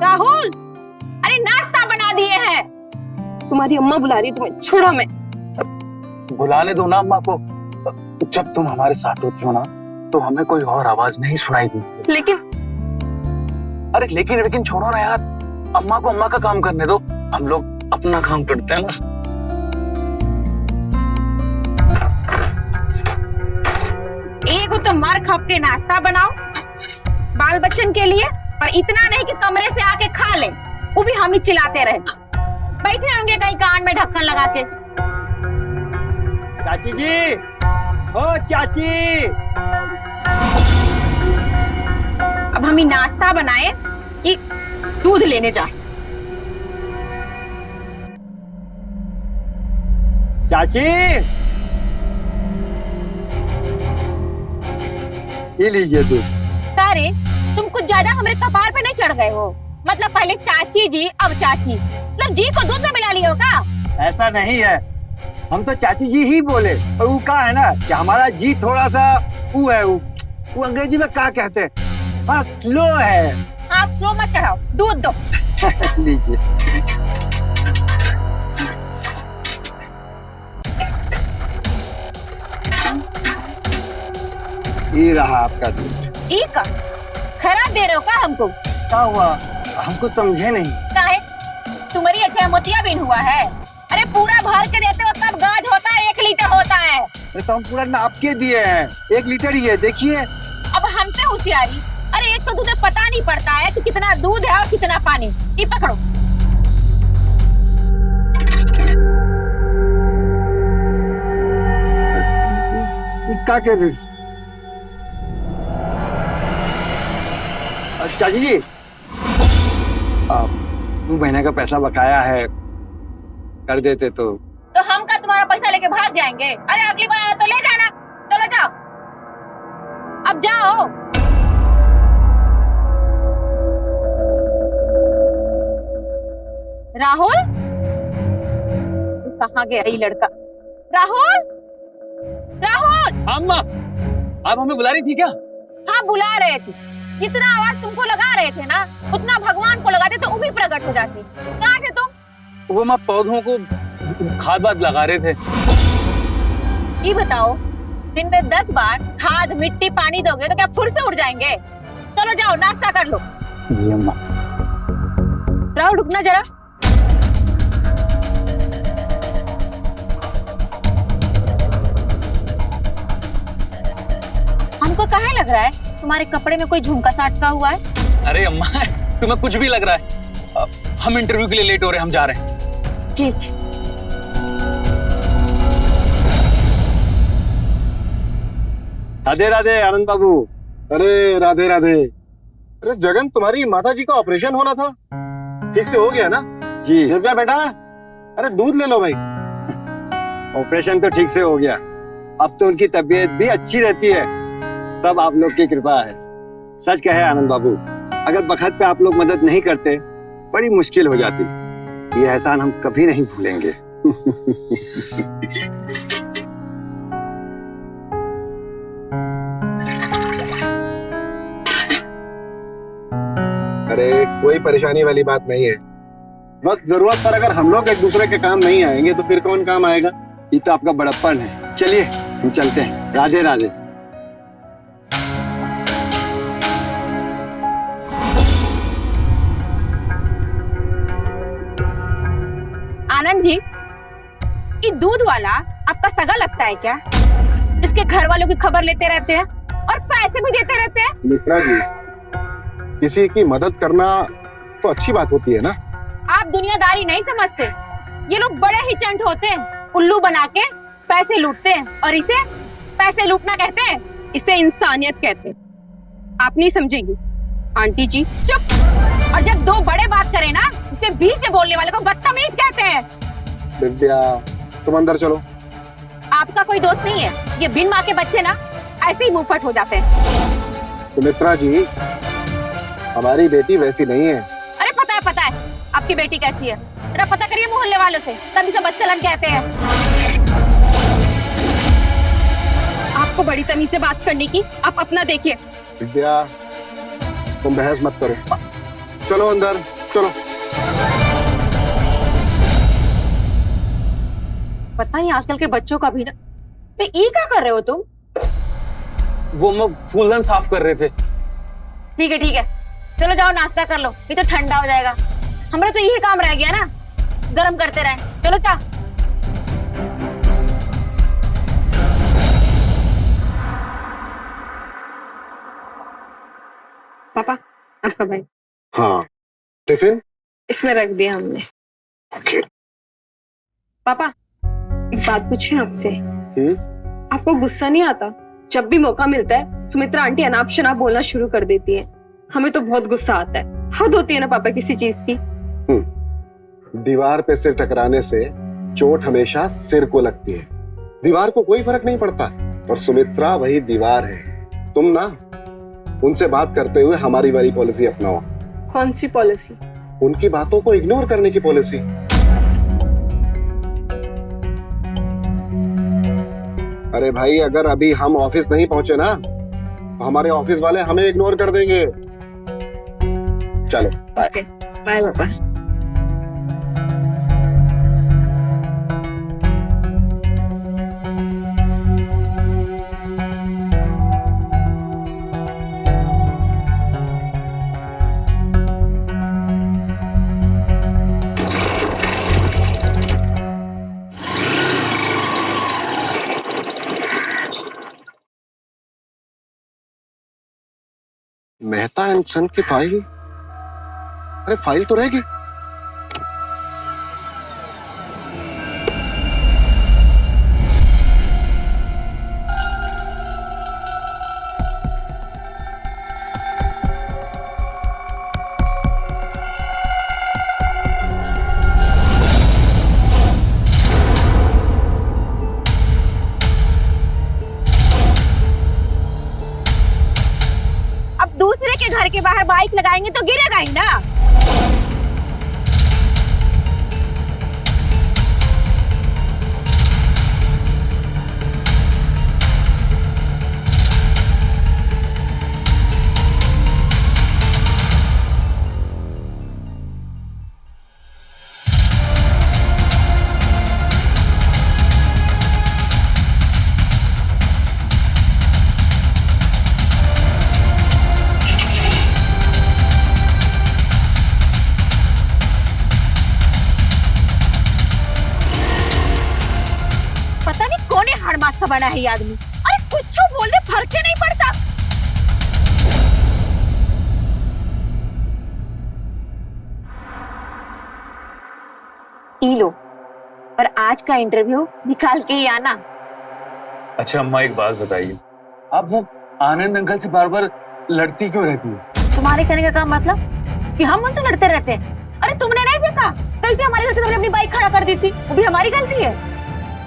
Speaker 7: राहुल, अरे नाश्ता बना दिए हैं। तुम्हारी अम्मा बुला रही है तुम्हें, छोड़ो मैं।
Speaker 6: बुलाने दो ना अम्मा को। जब तुम हमारे साथ होती हो ना तो हमें कोई और आवाज नहीं सुनाई देती।
Speaker 7: लेकिन
Speaker 6: लेकिन छोड़ो ना यार, अम्मा को अम्मा का काम करने दो, हम लोग अपना काम करते हैं ना।
Speaker 8: एक तो मार खप के नाश्ता बनाओ बाल बच्चन के लिए, और इतना नहीं कि कमरे से आके खा ले, वो भी हम ही चिल्लाते रहे। बैठे होंगे कहीं कान में ढक्कन लगा के।
Speaker 3: चाची जी, ओ चाची,
Speaker 8: अब हम ही नाश्ता बनाए कि दूध लेने जाए?
Speaker 3: चाची, ये लीजिए दूध।
Speaker 8: अरे तुम कुछ ज्यादा हमारे कपार पे नहीं चढ़ गए हो? मतलब पहले चाची जी, अब चाची, मतलब जी को दूध में मिला लियो का?
Speaker 3: ऐसा नहीं है, हम तो चाची जी ही बोले, और वो का है ना कि हमारा जी थोड़ा सा वो है, वो अंग्रेजी में क्या कहते हैं, हाँ स्लो है।
Speaker 8: हाँ स्लो मत चढ़ाओ, दूध दो।
Speaker 3: लीजिए। ये रहा आपका दूध।
Speaker 8: ई का खराब दे रहे हो का हमको?
Speaker 3: क्या हुआ, हम कुछ समझे नहीं।
Speaker 8: काहे? तुम्हारी अखियां मोतियाबिंद हुआ है? अरे पूरा भर के देते हो तब गाज होता है, 1 लीटर होता है।
Speaker 3: अरे तो हम पूरा नाप के दिए हैं, 1 लीटर ही है, देखिए।
Speaker 8: अब हमसे होशियारी? अरे एक तो तुझे पता नहीं पड़ता है कि कितना दूध है और कितना पानी। ये पकड़ो।
Speaker 3: क्या कर रही? चाची जी, 2 महीने का पैसा बकाया है, कर देते तो
Speaker 8: हम का तुम्हारा पैसा लेके भाग जाएंगे? अरे अगली बार आना तो ले जाना। चलो जाओ, अब जाओ। राहुल, कहाँ गया ये लड़का? राहुल, राहुल।
Speaker 6: अम्मा, आप हमें बुला रही थी क्या?
Speaker 8: हाँ बुला रहे थे। जितना आवाज तुमको लगा रहे थे ना, उतना भगवान को लगाते तो वो भी प्रकट हो जाते। कहाँ थे तुम?
Speaker 6: वो माँ पौधों को खाद वाद लगा रहे थे।
Speaker 8: ये बताओ, दिन में 10 बार खाद मिट्टी पानी दोगे तो क्या फुर से उड़ जाएंगे? चलो जाओ नाश्ता कर लो।
Speaker 6: जी अम्मा।
Speaker 8: राहुल रुकना जरा। हमको काहे लग रहा है तुम्हारे कपड़े में कोई झुमका सा अटका हुआ है?
Speaker 6: अरे अम्मा, तुम्हें कुछ भी लग रहा है। हम इंटरव्यू के लिए लेट हो रहे हैं, हम जा रहे हैं।
Speaker 8: ठीक।
Speaker 3: राधे राधे आनंद बाबू।
Speaker 9: अरे राधे राधे। अरे जगन, तुम्हारी माता जी का ऑपरेशन होना था, ठीक से हो गया ना?
Speaker 3: जी।
Speaker 9: दिव्या बेटा, अरे दूध ले लो भाई।
Speaker 3: ऑपरेशन तो ठीक से हो गया, अब तो उनकी तबीयत भी अच्छी रहती है, सब आप लोग की कृपा है। सच कहे आनंद बाबू, अगर बखत पे आप लोग मदद नहीं करते बड़ी मुश्किल हो जाती। ये एहसान हम कभी नहीं भूलेंगे।
Speaker 9: अरे कोई परेशानी वाली बात नहीं है। वक्त जरूरत पर अगर हम लोग एक दूसरे के काम नहीं आएंगे तो फिर कौन काम आएगा?
Speaker 3: ये तो आपका बड़प्पन है। चलिए हम चलते हैं। राधे राधे।
Speaker 8: आनंद जी, ये दूध वाला आपका सगा लगता है क्या? इसके घर वालों की खबर लेते रहते हैं और पैसे भी देते रहते हैं।
Speaker 9: मित्रा जी, किसी की मदद करना तो अच्छी बात होती है ना।
Speaker 8: आप दुनियादारी नहीं समझते। ये लोग बड़े ही चंट होते हैं, उल्लू बना के पैसे लूटते हैं और इसे पैसे लूटना कहते हैं।
Speaker 7: इसे इंसानियत कहते हैं। आप नहीं समझेंगी आंटी जी।
Speaker 8: चुप। और जब दो बड़े बात करें ना, उसके बीच में बोलने वाले को बदतमीज कहते हैं।
Speaker 9: दिव्या, तुम अंदर चलो।
Speaker 8: आपका कोई दोस्त नहीं है। ये बिन माँ के बच्चे ना ऐसे ही मुंहफट हो जाते हैं।
Speaker 9: सुमित्रा जी, हमारी बेटी वैसी नहीं है।
Speaker 8: अरे पता है आपकी बेटी कैसी है। जरा पता करिए मोहल्ले वालों से, तभी से बच्चलन कहते हैं।
Speaker 7: आपको बड़ी तमीज से बात करने की, आप अपना देखिए।
Speaker 9: दिव्या, तुम बहस मत करो। चलो अंदर चलो।
Speaker 8: पता ही आजकल के बच्चों का भी ना। ये क्या कर रहे हो तुम?
Speaker 4: वो हम फूलदान साफ कर रहे थे।
Speaker 8: ठीक है, चलो जाओ नाश्ता कर लो, ये तो ठंडा हो जाएगा। हमारा तो यही काम रह गया ना, गरम करते रहे। चलो क्या?
Speaker 7: पापा, आपका भाई।
Speaker 9: हाँ, टिफिन
Speaker 7: इसमें रख दिया हमने।
Speaker 9: ओके।
Speaker 7: पापा, एक बात पूछें आपसे। आपको गुस्सा नहीं आता जब भी मौका मिलता है सुमित्रा आंटी अनाप शनाप बोलना शुरू कर देती है? हमें तो बहुत गुस्सा आता है। हद होती है ना पापा किसी चीज की।
Speaker 9: दीवार पे सिर टकराने से चोट हमेशा सिर को लगती है। दीवार को कोई फर्क नहीं पड़ता। और सुमित्रा वही दीवार है। तुम ना उनसे बात करते हुए हमारी वाली पॉलिसी अपनाओ।
Speaker 7: कौन सी पॉलिसी?
Speaker 9: उनकी बातों को इग्नोर करने की पॉलिसी। अरे भाई, अगर अभी हम ऑफिस नहीं पहुंचे ना तो हमारे ऑफिस वाले हमें इग्नोर कर देंगे। चलो
Speaker 7: बाय पापा।
Speaker 9: मेहता एंड सन की फाइल। अरे फाइल तो रहेगी।
Speaker 8: दूसरे के घर के बाहर बाइक लगाएंगे तो गिरेगा ही ना। पता नहीं कौन है हड़मास का बना है ये आदमी। अरे कुछ बोल दे, फर्क ही नहीं पड़ता। ई लो, और आज का इंटरव्यू निकाल के ही आना।
Speaker 4: अच्छा अम्मा, एक बात बताइए, आप वो आनंद अंकल से बार बार लड़ती क्यों रहती हो?
Speaker 8: तुम्हारे कहने का काम मतलब कि हम उनसे लड़ते रहते हैं? अरे तुमने नहीं देखा कैसे हमारे घर के सामने अपनी बाइक खड़ा कर दी थी? वो भी हमारी गलती है।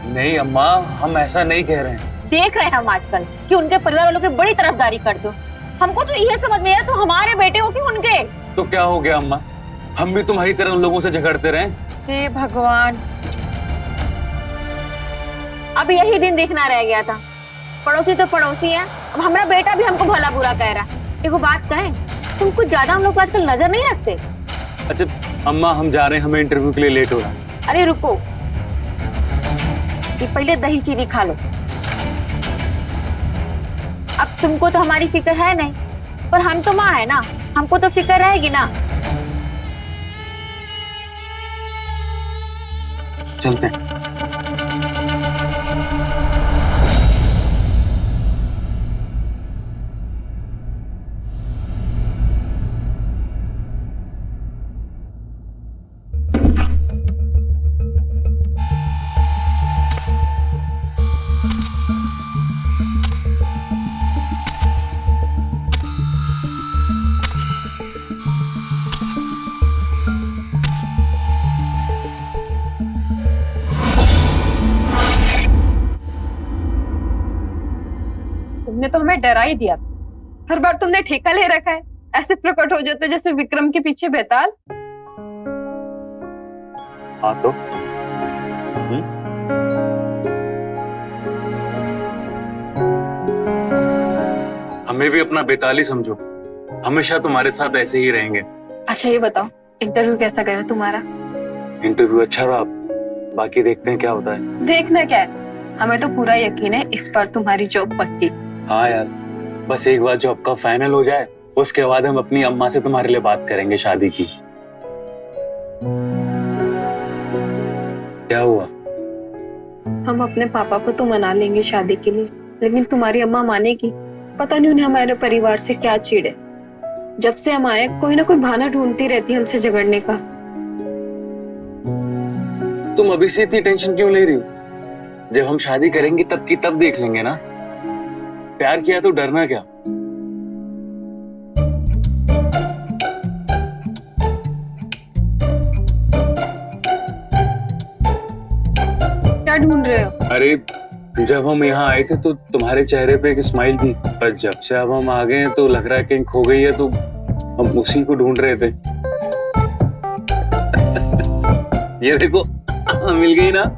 Speaker 4: नहीं अम्मा, हम ऐसा नहीं कह रहे हैं।
Speaker 8: देख रहे हैं हम आजकल कि उनके परिवार वालों की बड़ी तरफदारी करते हो। हमको तो यह समझ में आया तुम हमारे बेटे हो कि उनके।
Speaker 4: तो क्या हो गया अम्मा, हम भी तुम्हारी तरह उन लोगों से झगड़ते रहे?
Speaker 8: हे भगवान। अब यही दिन देखना रह गया था। पड़ोसी तो पड़ोसी है, अब हमारा बेटा भी हमको भला बुरा कह रहा है। एगो बात कहें, तुम कुछ ज्यादा हम लोग को आजकल नजर नहीं रखते।
Speaker 4: अच्छा अम्मा, हम जा रहे हैं, हमें इंटरव्यू के लिए लेट हो रहा है।
Speaker 8: अरे रुको, ये पहले दही चीनी खा लो। अब तुमको तो हमारी फिक्र है नहीं, पर हम तो माँ है ना, हमको तो फिक्र रहेगी ना।
Speaker 4: चलते हैं।
Speaker 7: तुमने तो हमें डरा ही दिया। हर बार तुमने ठेका ले रखा है, ऐसे प्रकट हो जाते जैसे विक्रम के पीछे बेताल।
Speaker 4: हाँ तो हमें भी अपना बेताल ही समझो, हमेशा तुम्हारे साथ ऐसे ही रहेंगे।
Speaker 7: अच्छा ये बताओ, इंटरव्यू कैसा गया तुम्हारा?
Speaker 4: इंटरव्यू अच्छा रहा, बाकी देखते हैं क्या होता है।
Speaker 7: देखना क्या है, हमें तो पूरा यकीन है इस बार तुम्हारी जॉब पक्की।
Speaker 4: हाँ यार, बस एक बार जॉब का फाइनल हो जाए, उसके बाद हम अपनी अम्मा से तुम्हारे लिए बात करेंगे शादी की। क्या हुआ?
Speaker 7: हम अपने पापा को तो मना लेंगे शादी के लिए, लेकिन तुम्हारी अम्मा मानेगी? पता नहीं उन्हें हमारे परिवार से क्या चिढ़ है। जब से हम आए कोई ना कोई बहाना ढूंढती रहती है हमसे झगड़ने का।
Speaker 4: तुम अभी से इतनी टेंशन क्यों ले रही हो? जब हम शादी करेंगे तब की तब देख लेंगे ना। प्यार किया तो डरना क्या?
Speaker 7: क्या ढूंढ रहे हो?
Speaker 4: अरे जब हम यहाँ आए थे तो तुम्हारे चेहरे पे एक स्माइल थी, पर जब से अब हम आ गए हैं तो लग रहा है कहीं खो गई है, तो हम उसी को ढूंढ रहे थे। ये देखो मिल गई ना।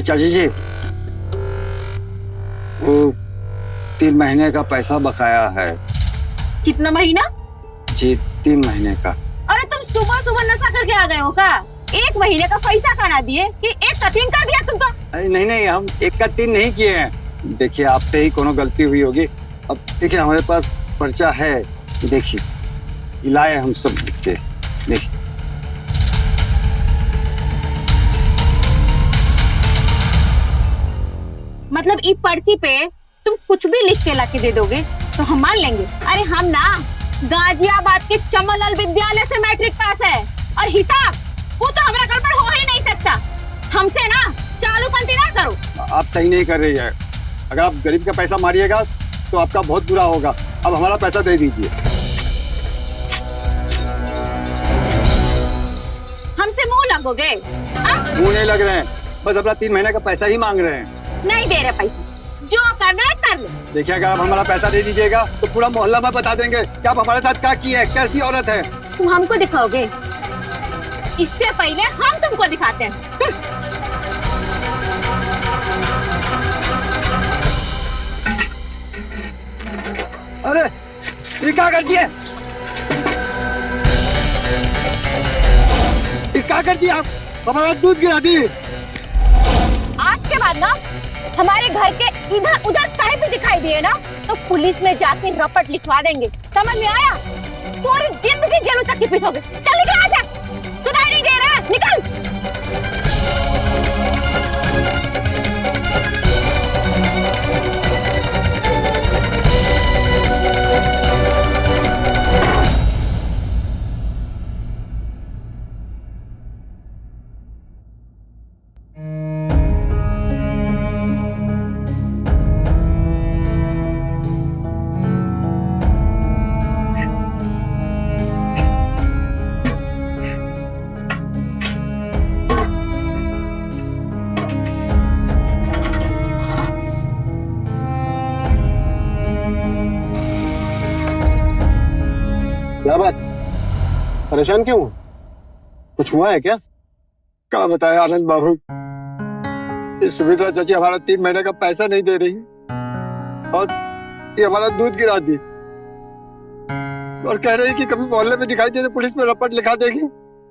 Speaker 10: चाची जी, वो 3 महीने का पैसा बकाया है।
Speaker 8: कितना महीना?
Speaker 10: जी 3 महीने का।
Speaker 8: अरे तुम सुबह सुबह नशा करके आ गए हो का? 1 महीने का पैसा का ना दिए कि 1 का 3 कर दिया तुम तो?
Speaker 10: अरे नहीं नहीं, हम 1 का 3 नहीं किए हैं। देखिए आपसे ही कोनो गलती हुई होगी। अब देखिए हमारे पास पर्चा है, देखिए लाए हम सब लिख के, देखिए।
Speaker 8: मतलब ई पर्ची पे तुम कुछ भी लिख के लाके दे दोगे तो हम मान लेंगे? अरे हम ना गाजियाबाद के चमनलाल विद्यालय से मैट्रिक पास है, और हिसाब वो तो हमारा गड़बड़ हो ही नहीं सकता। हमसे ना चालूपंती ना करो।
Speaker 10: आप सही नहीं कर रही है। अगर आप गरीब का पैसा मारिएगा तो आपका बहुत बुरा होगा। अब हमारा पैसा दे दीजिए।
Speaker 8: हमसे मुंह लगोगे?
Speaker 10: मुंह नहीं लग रहे हैं, बस अपना 3 महीने का पैसा ही मांग रहे हैं।
Speaker 8: नहीं दे रहे पैसे, जो करना है कर लो।
Speaker 10: देखिए अगर आप हमारा पैसा दे दीजिएगा तो पूरा मोहल्ला में बता देंगे कि आप हमारे साथ क्या की है, कैसी औरत है।
Speaker 8: तुम हमको दिखाओगे, इससे पहले हम तुमको दिखाते हैं।
Speaker 10: अरे ये क्या कर दिए, ये क्या कर दिया आप, हमारा दूध गिरा दी।
Speaker 8: आज के बाद ना हमारे घर के इधर उधर कहीं भी दिखाई दिए ना तो पुलिस में जाके रपट लिखवा देंगे, समझ में आया? पूरी जिंदगी जेलों तक की पिसोगे। चल निकल आजा, सुनाई नहीं दे रहा, निकल।
Speaker 9: क्या बात, परेशान क्यों? कुछ हुआ है क्या?
Speaker 10: क्या बताए आनंद बाबू, इस सुमित्रा चाची हमारा 3 महीने का पैसा नहीं दे रही और ये हमारा दूध गिरा दी और कह रही कि कभी मोहल्ले में दिखाई दे तो पुलिस में रपट लिखा देगी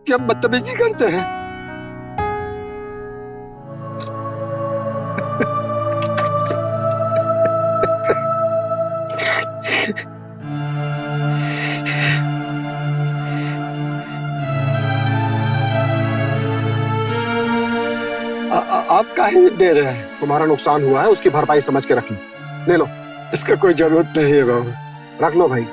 Speaker 10: कि हम बदतमीजी करते हैं। आप काहे दे रहे हैं?
Speaker 9: तुम्हारा नुकसान हुआ है, उसकी भरपाई समझ के रख लो। ले लो।
Speaker 10: इसका कोई जरूरत नहीं है बाबू।
Speaker 9: रख लो भाई।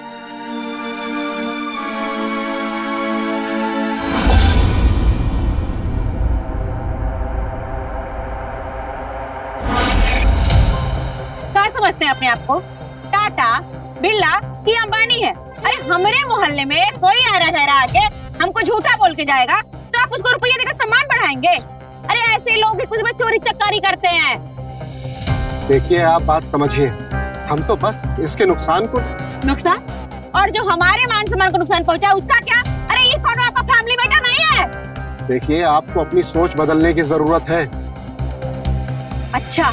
Speaker 8: क्या समझते हैं अपने आप को, टाटा बिरला की अंबानी है? अरे हमारे मोहल्ले में कोई आरा गहरा आके हमको झूठा बोल के जाएगा तो आप उसको रुपये देकर सम्मान बढ़ाएंगे? अरे ऐसे लोग कुछ में चोरी चकारी करते हैं।
Speaker 9: देखिए आप बात समझिए, हम तो बस इसके नुकसान को।
Speaker 8: नुकसान? और जो हमारे मान सम्मान को नुकसान पहुंचा उसका क्या? अरे ये कौन आपका फैमिली मैटर नहीं है?
Speaker 9: देखिए आपको अपनी सोच बदलने की जरूरत है।
Speaker 8: अच्छा,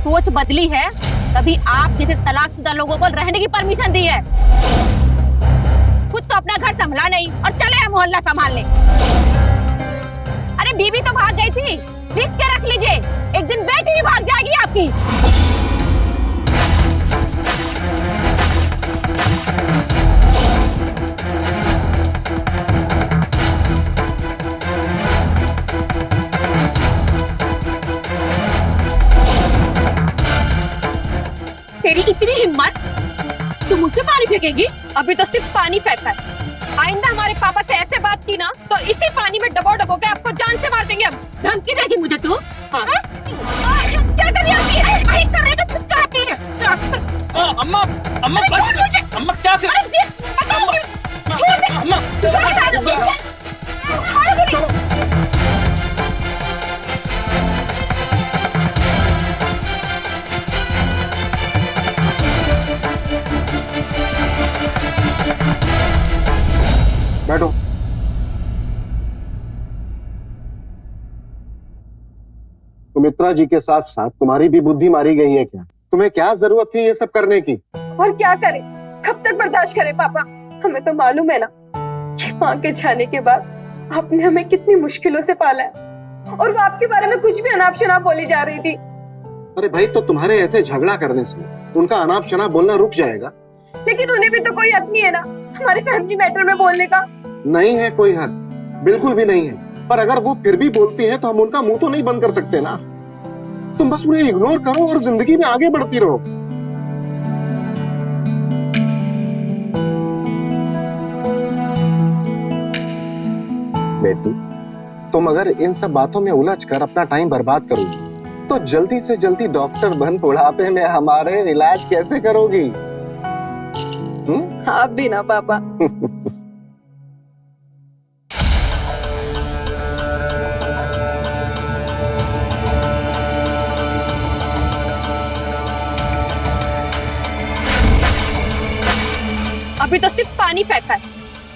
Speaker 8: सोच बदली है तभी आप जैसे तलाकशुदा लोगों को रहने की परमिशन दी है। खुद तो अपना घर संभला नहीं और चले हैं मोहल्ला संभालने। अरे बीवी तो भाग गई थी, लिख के रख लीजिए, एक दिन बेटी भी भाग जाएगी आपकी। तेरी इतनी हिम्मत, तू मुझे पानी फेंकेगी?
Speaker 7: अभी तो सिर्फ पानी फेंका है, आइंदा हमारे पापा से ऐसे बात की ना तो इसी पानी में डबो डबो के आपको जान से मार देंगे। अब
Speaker 8: धमकी देगी मुझे तू?
Speaker 7: हाँ।
Speaker 8: क्या कर रही है? भाई कर रही है तो चुप रहती है।
Speaker 4: अम्मा अम्मा बस, अम्मा क्या कर?
Speaker 8: छोड़ दे
Speaker 4: अम्मा,
Speaker 9: बैठो। सुमित्रा जी के साथ साथ तुम्हारी भी बुद्धि मारी गई है क्या? तुम्हें क्या जरूरत थी ये सब करने की?
Speaker 7: और क्या करें, कब तक बर्दाश्त करें पापा? हमें तो मालूम है ना कि माँ के जाने के बाद आपने हमें कितनी मुश्किलों से पाला है और वो आपके बारे में कुछ भी अनाप शनाप बोली जा रही थी।
Speaker 9: अरे भाई, तो तुम्हारे ऐसे झगड़ा करने से उनका अनाप शनाप बोलना रुक जाएगा?
Speaker 7: लेकिन उन्हें भी तो कोई हक नहीं है ना हमारे फैमिली मैटर में बोलने का।
Speaker 9: नहीं है कोई हक, बिल्कुल भी नहीं है। पर अगर वो फिर भी बोलती है तो हम उनका मुंह तो नहीं बंद कर सकते ना। तुम बस उन्हें इग्नोर करो और जिंदगी में आगे बढ़ती रहो। बेटी, तुम अगर इन सब बातों में उलझ कर अपना टाइम बर्बाद करोगी तो जल्दी से जल्दी डॉक्टर बन बुढ़ापे में हमारे इलाज कैसे करोगी?
Speaker 7: आप भी ना पापा। अभी तो सिर्फ पानी फेंका है।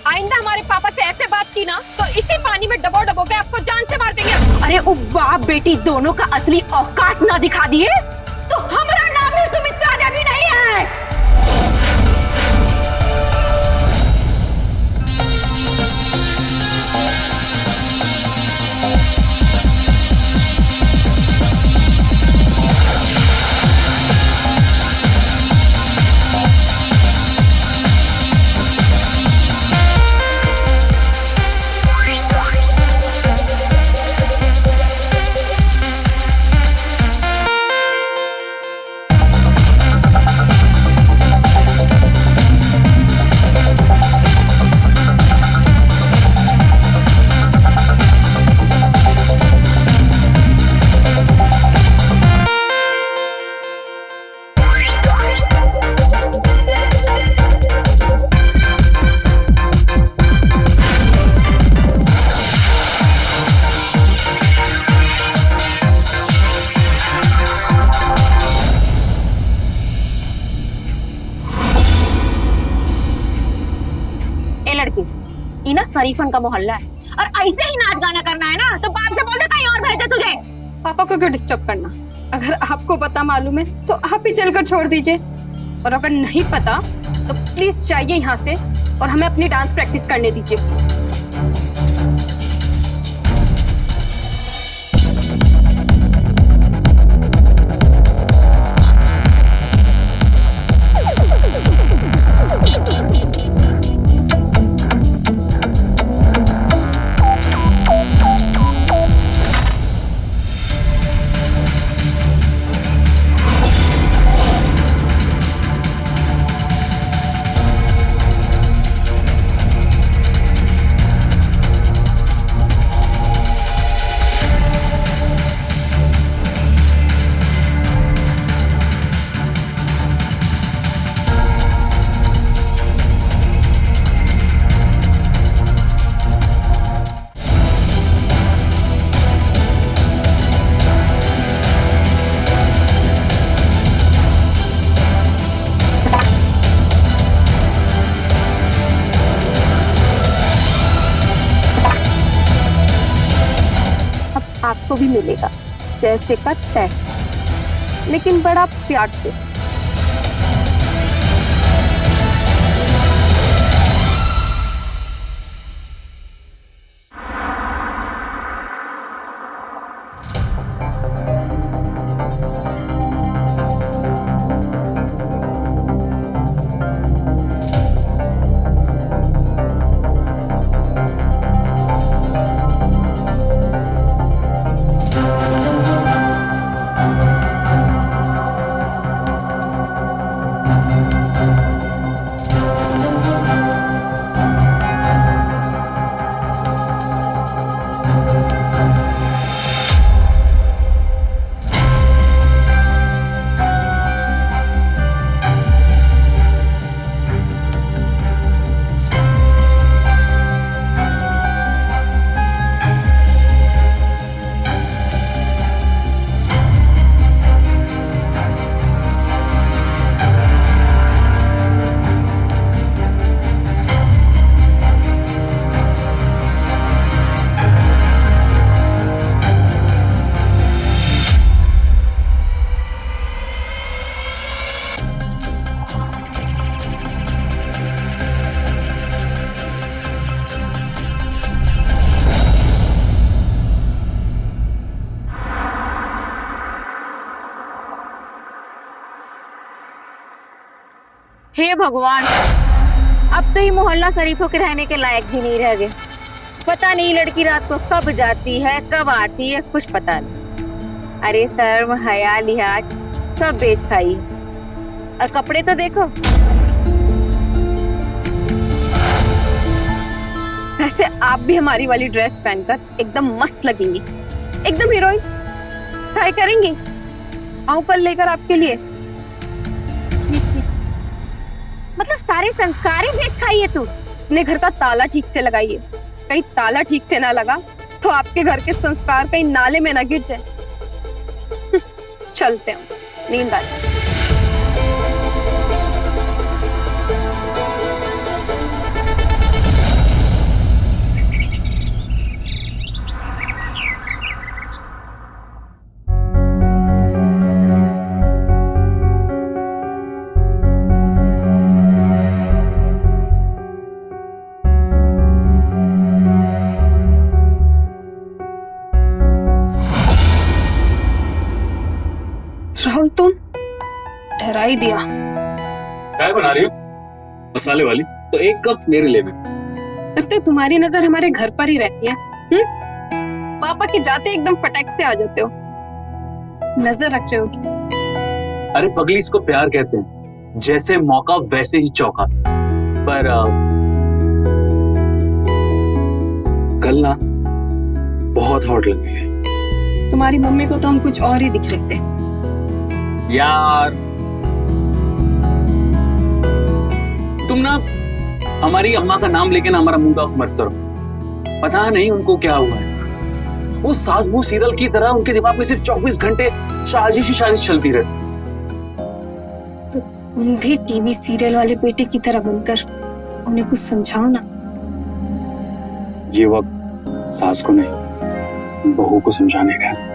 Speaker 7: आइंदा हमारे पापा से ऐसे बात की ना तो इसी पानी में डबो डबो के आपको जान से मार देंगे।
Speaker 8: अरे वो बाप बेटी दोनों का असली औकात ना दिखा दिए तो हमारा नाम भी सुमित्रा देवी नहीं है। इना शरीफन का मोहल्ला है और ऐसे ही नाच गाना करना है ना तो बाप से बोल दे कहीं और भेज दे तुझे।
Speaker 7: पापा को क्यों डिस्टर्ब करना? अगर आपको पता मालूम है तो आप ही चलकर छोड़ दीजिए, और अगर नहीं पता तो प्लीज जाइए यहाँ से और हमें अपनी डांस प्रैक्टिस करने दीजिए। आपको भी मिलेगा जैसे का तैसे, लेकिन बड़ा प्यार से।
Speaker 8: हे भगवान, अब तो ये मोहल्ला शरीफों के रहने के लायक भी नहीं रह गए। पता नहीं लड़की रात को कब जाती है कब आती है, कुछ पता नहीं। अरे शर्म हया लिहाज सब बेच खाई है। और कपड़े तो देखो।
Speaker 7: वैसे आप भी हमारी वाली ड्रेस पहनकर एकदम मस्त लगेंगी, एकदम हीरोइन। ट्राई करेंगी? आऊं कल लेकर आपके लिए।
Speaker 8: मतलब सारे संस्कार ही बेच खाई है तू।
Speaker 7: अपने घर का ताला ठीक से लगाइए, कहीं ताला ठीक से ना लगा तो आपके घर के संस्कार कहीं नाले में ना गिर जाए। चलते हैं, नींद आ रही है। राहुल तुम ठहरा ही दिया।
Speaker 4: चाय बना रही हो मसाले वाली, तो एक कप मेरे लिए भी।
Speaker 7: लगता है तुम्हारी नजर हमारे घर पर ही रहती है। पापा के जाते एकदम फटाक से आ जाते हो, नजर रख रहे हो।
Speaker 4: अरे पगली, इसको प्यार कहते हैं, जैसे मौका वैसे ही चौका। पर कल ना बहुत हॉट लग रही है।
Speaker 7: तुम्हारी मम्मी को तो हम कुछ और ही दिख रहे थे।
Speaker 4: यार तुम ना हमारी अम्मा का नाम लेके ना हमारा मूड ऑफ मत करो। पता नहीं उनको क्या हुआ है, वो सास बहू सीरियल की तरह उनके दिमाग में सिर्फ 24 घंटे साजिश ही साजिश चलती रहती।
Speaker 7: तो तुम भी टीवी सीरियल वाले बेटे की तरह बनकर उन्हें कुछ समझाओ ना।
Speaker 4: ये वक्त सास को नहीं, बहू को समझाने का है।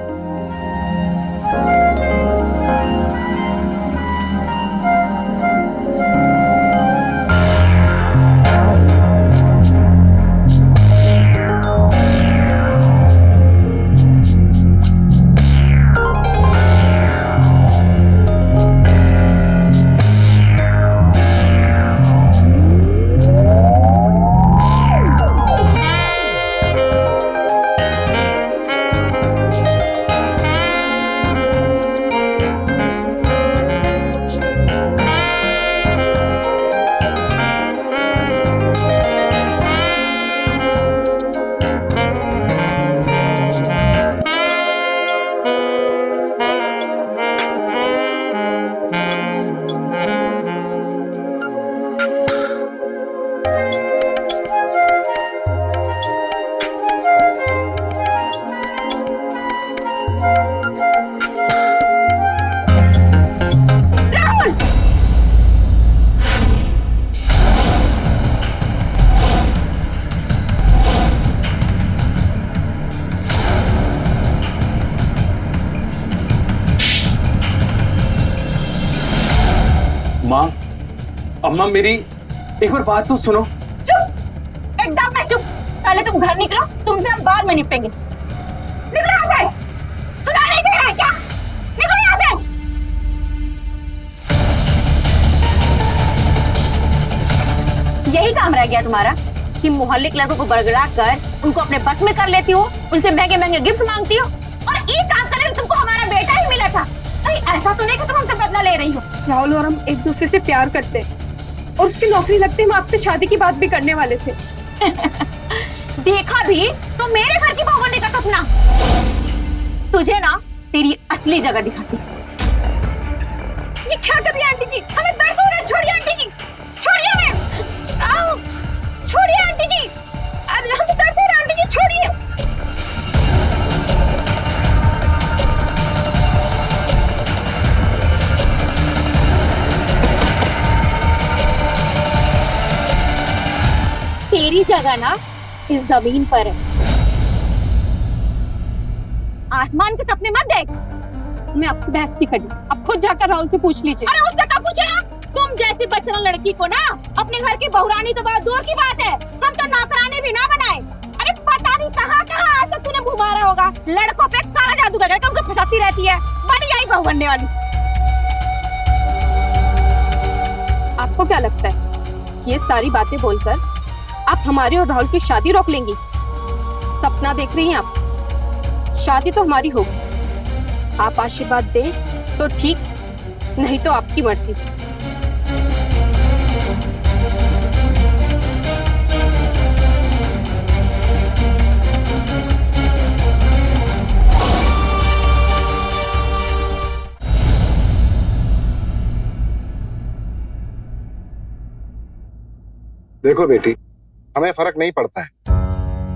Speaker 4: माँ, अम्मा मेरी एक बार बात तो सुनो।
Speaker 8: चुप, एकदम मैं चुप। पहले तुम घर निकलो, तुमसे हम बाद में निपटेंगे। निकलो यहाँ से। सुना नहीं दे रहा है क्या? निकलो यहाँ से। यही काम रह गया तुम्हारा कि मोहल्ले के लड़कों को बरगड़ा कर उनको अपने बस में कर लेती हो, उनसे महंगे महंगे गिफ्ट मांगती हो, और एक काम करने तुमको हमारा बेटा ही मिला था। कहीं ऐसा तो नहीं कि तुम हमसे बदला ले रही हो?
Speaker 7: राहुल और हम एक दूसरे से प्यार करते और उसकी नौकरी लगते हम आपसे शादी की बात भी करने वाले थे।
Speaker 8: देखा भी तो मेरे घर की बहू बनने का सपना। तुझे ना तेरी असली जगह दिखाती।
Speaker 7: ये क्या कर रही है आंटी जी? हमें दर्द हो रहा है। छोड़िए आंटी जी, छोड़िए हमें। आओ, छोड़िए आंटी जी, हमें दर्द हो रहा है आंटी जी, छोड़िए।
Speaker 8: तेरी जगह ना इस जमीन पर है। आसमान के सपने मत देख।
Speaker 7: मैं आपसे बहस नहीं करनी, अब खुद जाकर राहुल से पूछ लीजिए।
Speaker 8: अरे उसने कब पूछा? तुम जैसी बचना लड़की को ना अपने घर की बहुरानी तो बात दूर की बात है, हम तो नौकरानी भी ना बनाए। अरे पता नहीं कहाँ कहाँ आज तक तूने घुमारा होगा। लड़कों पे काला जादू करके उनको फंसाती रहती है। बड़ी आई बहू बनने वाली।
Speaker 7: आपको क्या लगता है ये सारी बातें बोलकर आप हमारे और राहुल की शादी रोक लेंगी? सपना देख रही हैं आप? शादी तो हमारी होगी। आप आशीर्वाद दें तो ठीक, नहीं तो आपकी मर्जी।
Speaker 9: देखो बेटी, हमें फर्क नहीं पड़ता है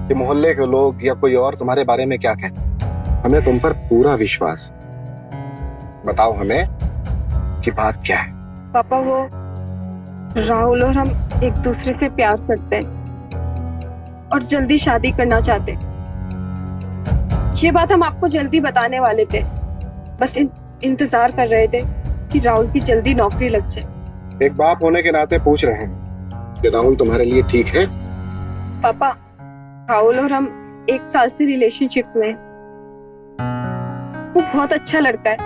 Speaker 9: कि मोहल्ले के लोग या कोई और तुम्हारे बारे में क्या कहते हैं। हमें तुम पर पूरा विश्वास। बताओ हमें कि बात क्या है।
Speaker 7: पापा, वो राहुल और हम एक दूसरे से प्यार करते हैं और जल्दी शादी करना चाहते हैं। ये बात हम आपको जल्दी बताने वाले थे, बस इंतजार कर रहे थे कि राहुल की जल्दी नौकरी लग जाए।
Speaker 9: एक बाप होने के नाते पूछ रहे हैं कि राहुल तुम्हारे लिए ठीक है?
Speaker 7: पापा, राहुल और हम 1 साल से रिलेशनशिप में हैं। वो बहुत अच्छा लड़का है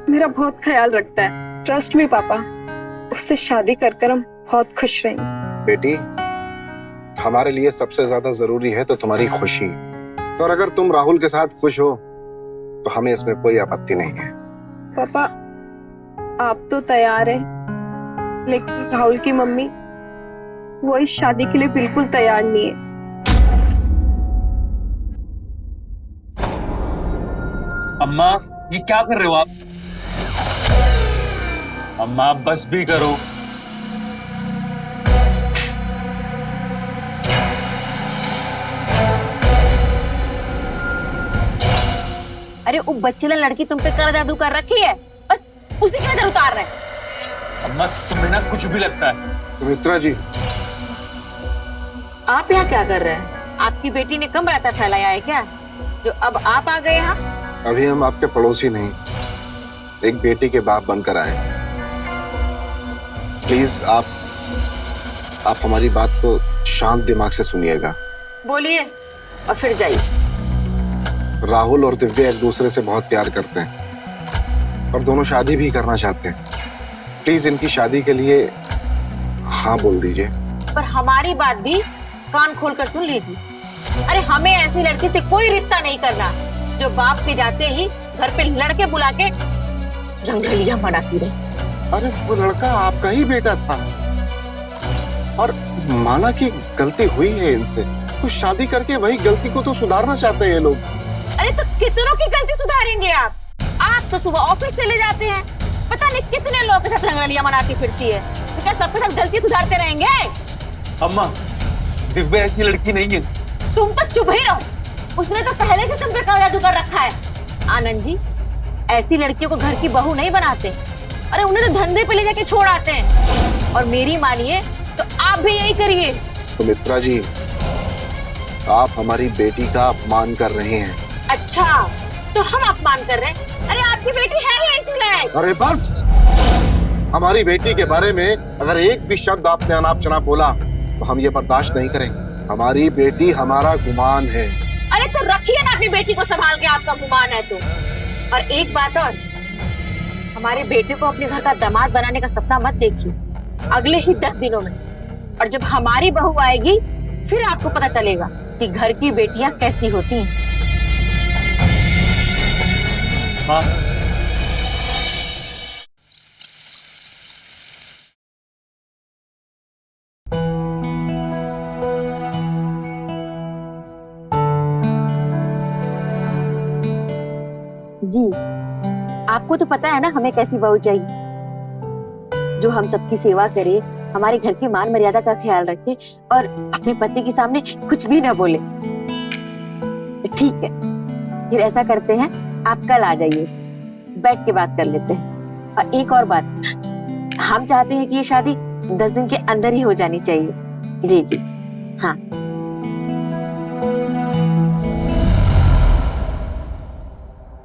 Speaker 7: मेरा बहुत ख्याल रखता है। ट्रस्ट मी पापा, उससे शादी कर हम बहुत खुश रहेंगे।
Speaker 9: बेटी, हमारे लिए सबसे ज्यादा जरूरी है तो तुम्हारी खुशी, और अगर तुम राहुल के साथ खुश हो तो हमें इसमें कोई आपत्ति नहीं है।
Speaker 7: पापा, आप तो तैयार हैं, लेकिन राहुल की मम्मी वो इस शादी के लिए बिल्कुल तैयार नहीं है।
Speaker 4: अम्मा, ये क्या कर रहे हो आप? अम्मा, बस भी करो।
Speaker 8: अरे वो बच्चेला लड़की तुम पे कर जादू कर रखी है, बस उसी की नजर उतार रहे हैं।
Speaker 4: अम्मा, तुम्हें ना कुछ भी लगता है।
Speaker 9: सुमित्रा जी,
Speaker 8: आप यहाँ क्या कर रहे हैं? आपकी बेटी ने कम रायता फैलाया है क्या, जो अब आप आ गए यहाँ?
Speaker 9: अभी हम आपके पड़ोसी नहीं, एक बेटी के बाप बनकर आए। प्लीज आप हमारी बात को शांत दिमाग से सुनिएगा।
Speaker 8: बोलिए और फिर जाइए।
Speaker 9: राहुल और दिव्या एक दूसरे से बहुत प्यार करते हैं और दोनों शादी भी करना चाहते हैं। प्लीज इनकी शादी के लिए हाँ बोल दीजिए।
Speaker 8: पर हमारी बात भी कान खोलकर सुन लीजिए। अरे हमें ऐसी लड़की से कोई रिश्ता नहीं करना जो बाप के जाते ही घर पे लड़के बुला के रंगरलिया मनाती रहे।
Speaker 9: अरे वो लड़का आपका ही बेटा था, और माना कि गलती हुई है इनसे, तो शादी करके वही गलती को तो सुधारना चाहते हैं ये लोग।
Speaker 8: अरे तो कितनों की गलती सुधारेंगे आप? आप तो सुबह ऑफिस चले जाते हैं, पता नहीं कितने लोगों के साथ रंगरलिया मनाती फिरती है, तो क्या सबके साथ गलती सुधारते रहेंगे?
Speaker 4: अम्मा, दिव्या ऐसी लड़की नहीं है।
Speaker 8: तुम तो चुप ही रहो, उसने तो पहले से तुम पे जादू कर रखा है। आनंद जी, ऐसी लड़कियों को घर की बहू नहीं बनाते, अरे उन्हें तो धंधे पे ले जाके छोड़ आते हैं। और मेरी मानिए तो आप भी यही करिए।
Speaker 9: सुमित्रा जी, आप हमारी बेटी का अपमान कर रहे हैं।
Speaker 8: अच्छा, तो हम अपमान कर रहे हैं? अरे आपकी बेटी है ही ऐसी लायक।
Speaker 9: अरे बस, हमारी बेटी के बारे में अगर एक भी शब्द आपने अनाप शनाप बोला तो हम ये बर्दाश्त नहीं करेंगे। हमारी बेटी हमारा गुमान है।
Speaker 8: अरे तो रखिए ना अपनी बेटी को संभाल के, आपका गुमान है तो। और एक बात और, हमारे बेटे को अपने घर का दामाद बनाने का सपना मत देखिए अगले ही 10 दिनों में। और जब हमारी बहू आएगी फिर आपको पता चलेगा कि घर की बेटियां कैसी होती हैं।
Speaker 4: हाँ।
Speaker 8: जी, आपको तो पता है ना हमें कैसी बहू चाहिए, जो हम सबकी सेवा करे, हमारे घर की मान मर्यादा का ख्याल रखे और अपने पति के सामने कुछ भी ना बोले। ठीक है, फिर ऐसा करते हैं, आप कल आ जाइए, बैठ के बात कर लेते हैं। और एक और बात, हम चाहते हैं कि ये शादी 10 दिन के अंदर ही हो जानी चाहिए। जी जी हाँ।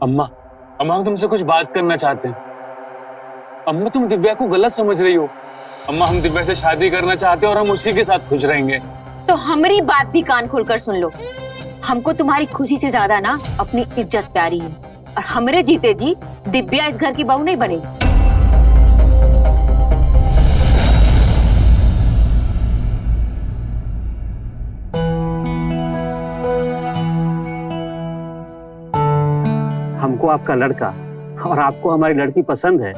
Speaker 4: अम्मा, हम तुमसे कुछ बात करना चाहते हैं। अम्मा, तुम दिव्या को गलत समझ रही हो। अम्मा, हम दिव्या से शादी करना चाहते हैं और हम उसी के साथ खुश रहेंगे।
Speaker 8: तो हमारी बात भी कान खोलकर सुन लो। हमको तुम्हारी खुशी से ज्यादा ना अपनी इज्जत प्यारी है, और हमरे जीते जी दिव्या इस घर की बहू नहीं बनेगी।
Speaker 11: हमको आपका लड़का और आपको हमारी लड़की पसंद है,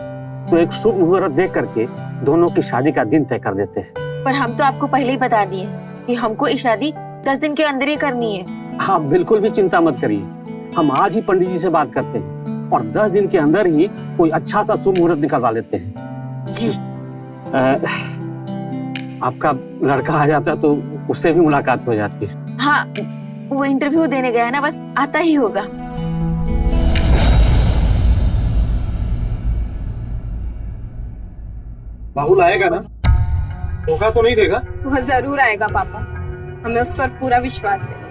Speaker 11: तो एक शुभ मुहूर्त देख करके दोनों की शादी का दिन तय कर देते हैं।
Speaker 8: पर हम तो आपको पहले ही बता दिए कि हमको ये शादी 10 दिन के अंदर ही करनी है।
Speaker 11: आप बिल्कुल भी चिंता मत करिए, हम आज ही पंडित जी से बात करते हैं और 10 दिन के अंदर ही कोई अच्छा सा शुभ मुहूर्त निकलवा लेते हैं।
Speaker 8: जी।
Speaker 11: आपका लड़का आ जाता तो उससे भी मुलाकात हो जाती है।
Speaker 8: हाँ, वो इंटरव्यू देने गया है ना, बस आता ही होगा।
Speaker 9: राहुल आएगा ना? धोखा तो नहीं देगा?
Speaker 7: वो जरूर आएगा पापा, हमें उस पर पूरा विश्वास है।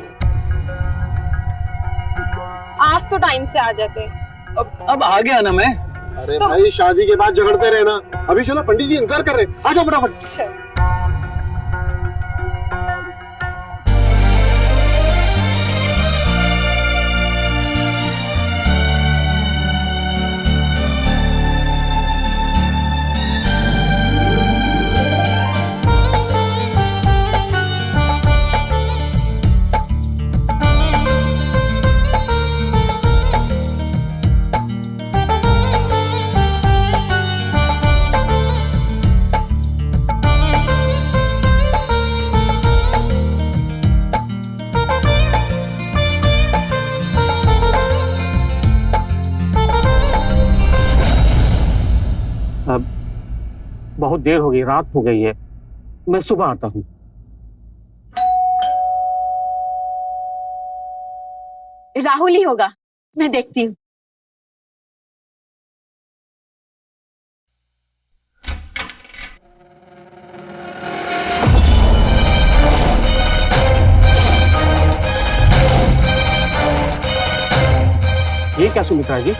Speaker 7: आज तो टाइम से आ जाते।
Speaker 4: अब आ गया ना मैं।
Speaker 9: अरे भाई, शादी के बाद झगड़ते रहना। अभी चलो, पंडित जी इंतजार कर रहे हैं, आ जाओ फटाफट।
Speaker 7: चल।
Speaker 11: बहुत देर हो गई, रात हो गई है, मैं सुबह आता हूँ।
Speaker 8: राहुल ही होगा, मैं देखती हूँ।
Speaker 11: ये क्या सुमित्रा जी,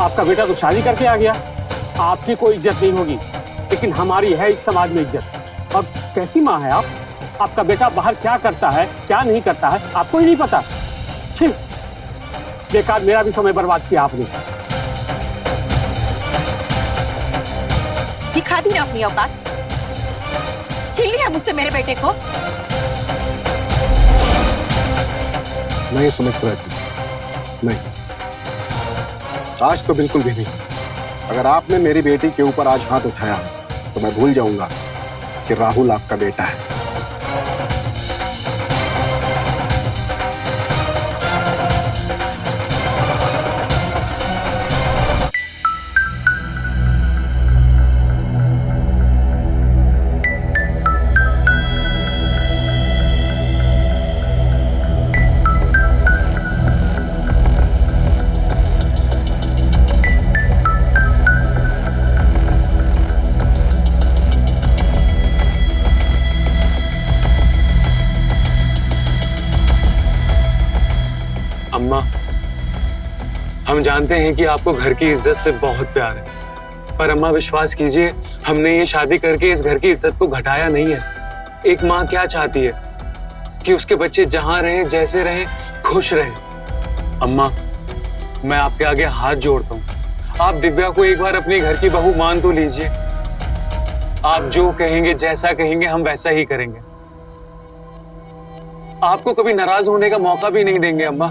Speaker 11: आपका बेटा तो शादी करके आ गया, आपकी कोई इज्जत नहीं होगी, लेकिन हमारी है इस समाज में इज्जत। और कैसी माँ है आप? आपका बेटा बाहर क्या करता है, क्या नहीं करता है, आपको ही नहीं पता। छी, बेकार मेरा भी समय बर्बाद किया आपने।
Speaker 8: दिखा दी ना अपनी औकात, छीन लिया मुझसे मेरे बेटे को।
Speaker 9: नहीं सुमित्रा जी, नहीं, आज तो बिल्कुल भी नहीं। अगर आपने मेरी बेटी के ऊपर आज हाथ उठाया तो मैं भूल जाऊंगा कि राहुल आपका बेटा है।
Speaker 12: अम्मा, हम जानते हैं कि आपको घर की इज्जत से बहुत प्यार है, पर अम्मा विश्वास कीजिए, हमने ये शादी करके इस घर की इज्जत को घटाया नहीं है। एक माँ क्या चाहती है कि उसके बच्चे जहां रहें, जैसे रहें, खुश रहें। अम्मा, मैं आपके आगे हाथ जोड़ता हूँ, आप दिव्या को एक बार अपने घर की बहू मान तो लीजिए। आप जो कहेंगे, जैसा कहेंगे, हम वैसा ही करेंगे। आपको कभी नाराज होने का मौका भी नहीं देंगे अम्मा।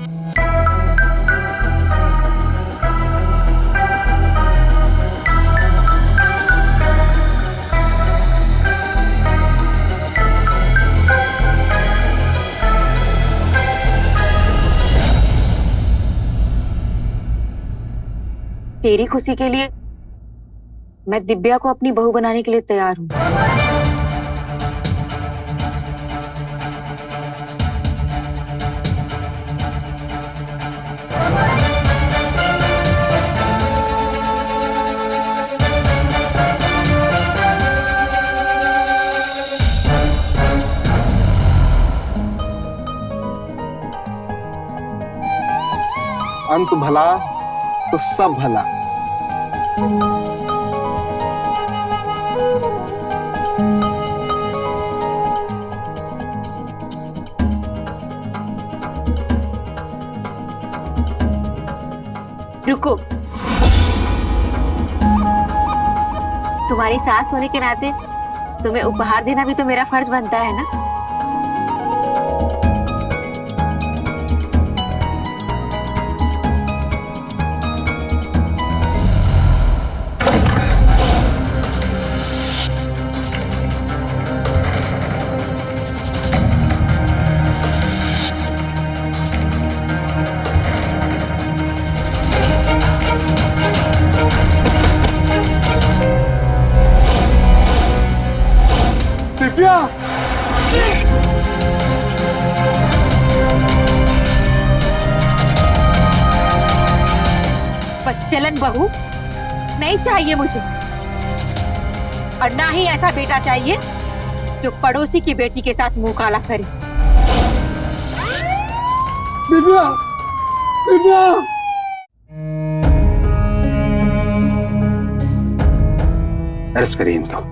Speaker 8: तेरी खुशी के लिए मैं दिव्या को अपनी बहू बनाने के लिए तैयार हूँ।
Speaker 9: अंत भला तो सब भला।
Speaker 8: रुको, तुम्हारी सास होने के नाते तुम्हें उपहार देना भी तो मेरा फर्ज बनता है ना। बच्चलन बहू नहीं चाहिए मुझे, और ना ही ऐसा बेटा चाहिए जो पड़ोसी की बेटी के साथ मुंह काला करे।
Speaker 10: दिव्या, दिव्या,
Speaker 6: अरेस्ट करिए इनको।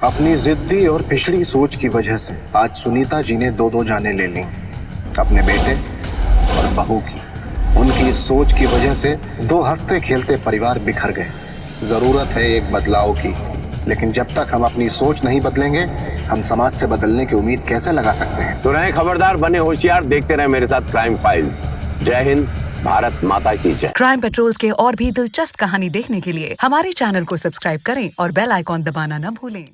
Speaker 9: अपनी जिद्दी और पिछड़ी सोच की वजह से आज सुनीता जी ने दो जाने ले ली, अपने बेटे और बहू की। उनकी इस सोच की वजह से दो हंसते खेलते परिवार बिखर गए। जरूरत है एक बदलाव की, लेकिन जब तक हम अपनी सोच नहीं बदलेंगे, हम समाज से बदलने की उम्मीद कैसे लगा सकते हैं?
Speaker 1: तो रहे खबरदार, बने होशियार, देखते रहे मेरे साथ क्राइम फाइल्स। जय हिंद, भारत माता की जय।
Speaker 13: क्राइम पेट्रोल के और भी दिलचस्प कहानी देखने के लिए हमारे चैनल को सब्सक्राइब करें और बेल आइकॉन दबाना न भूलें।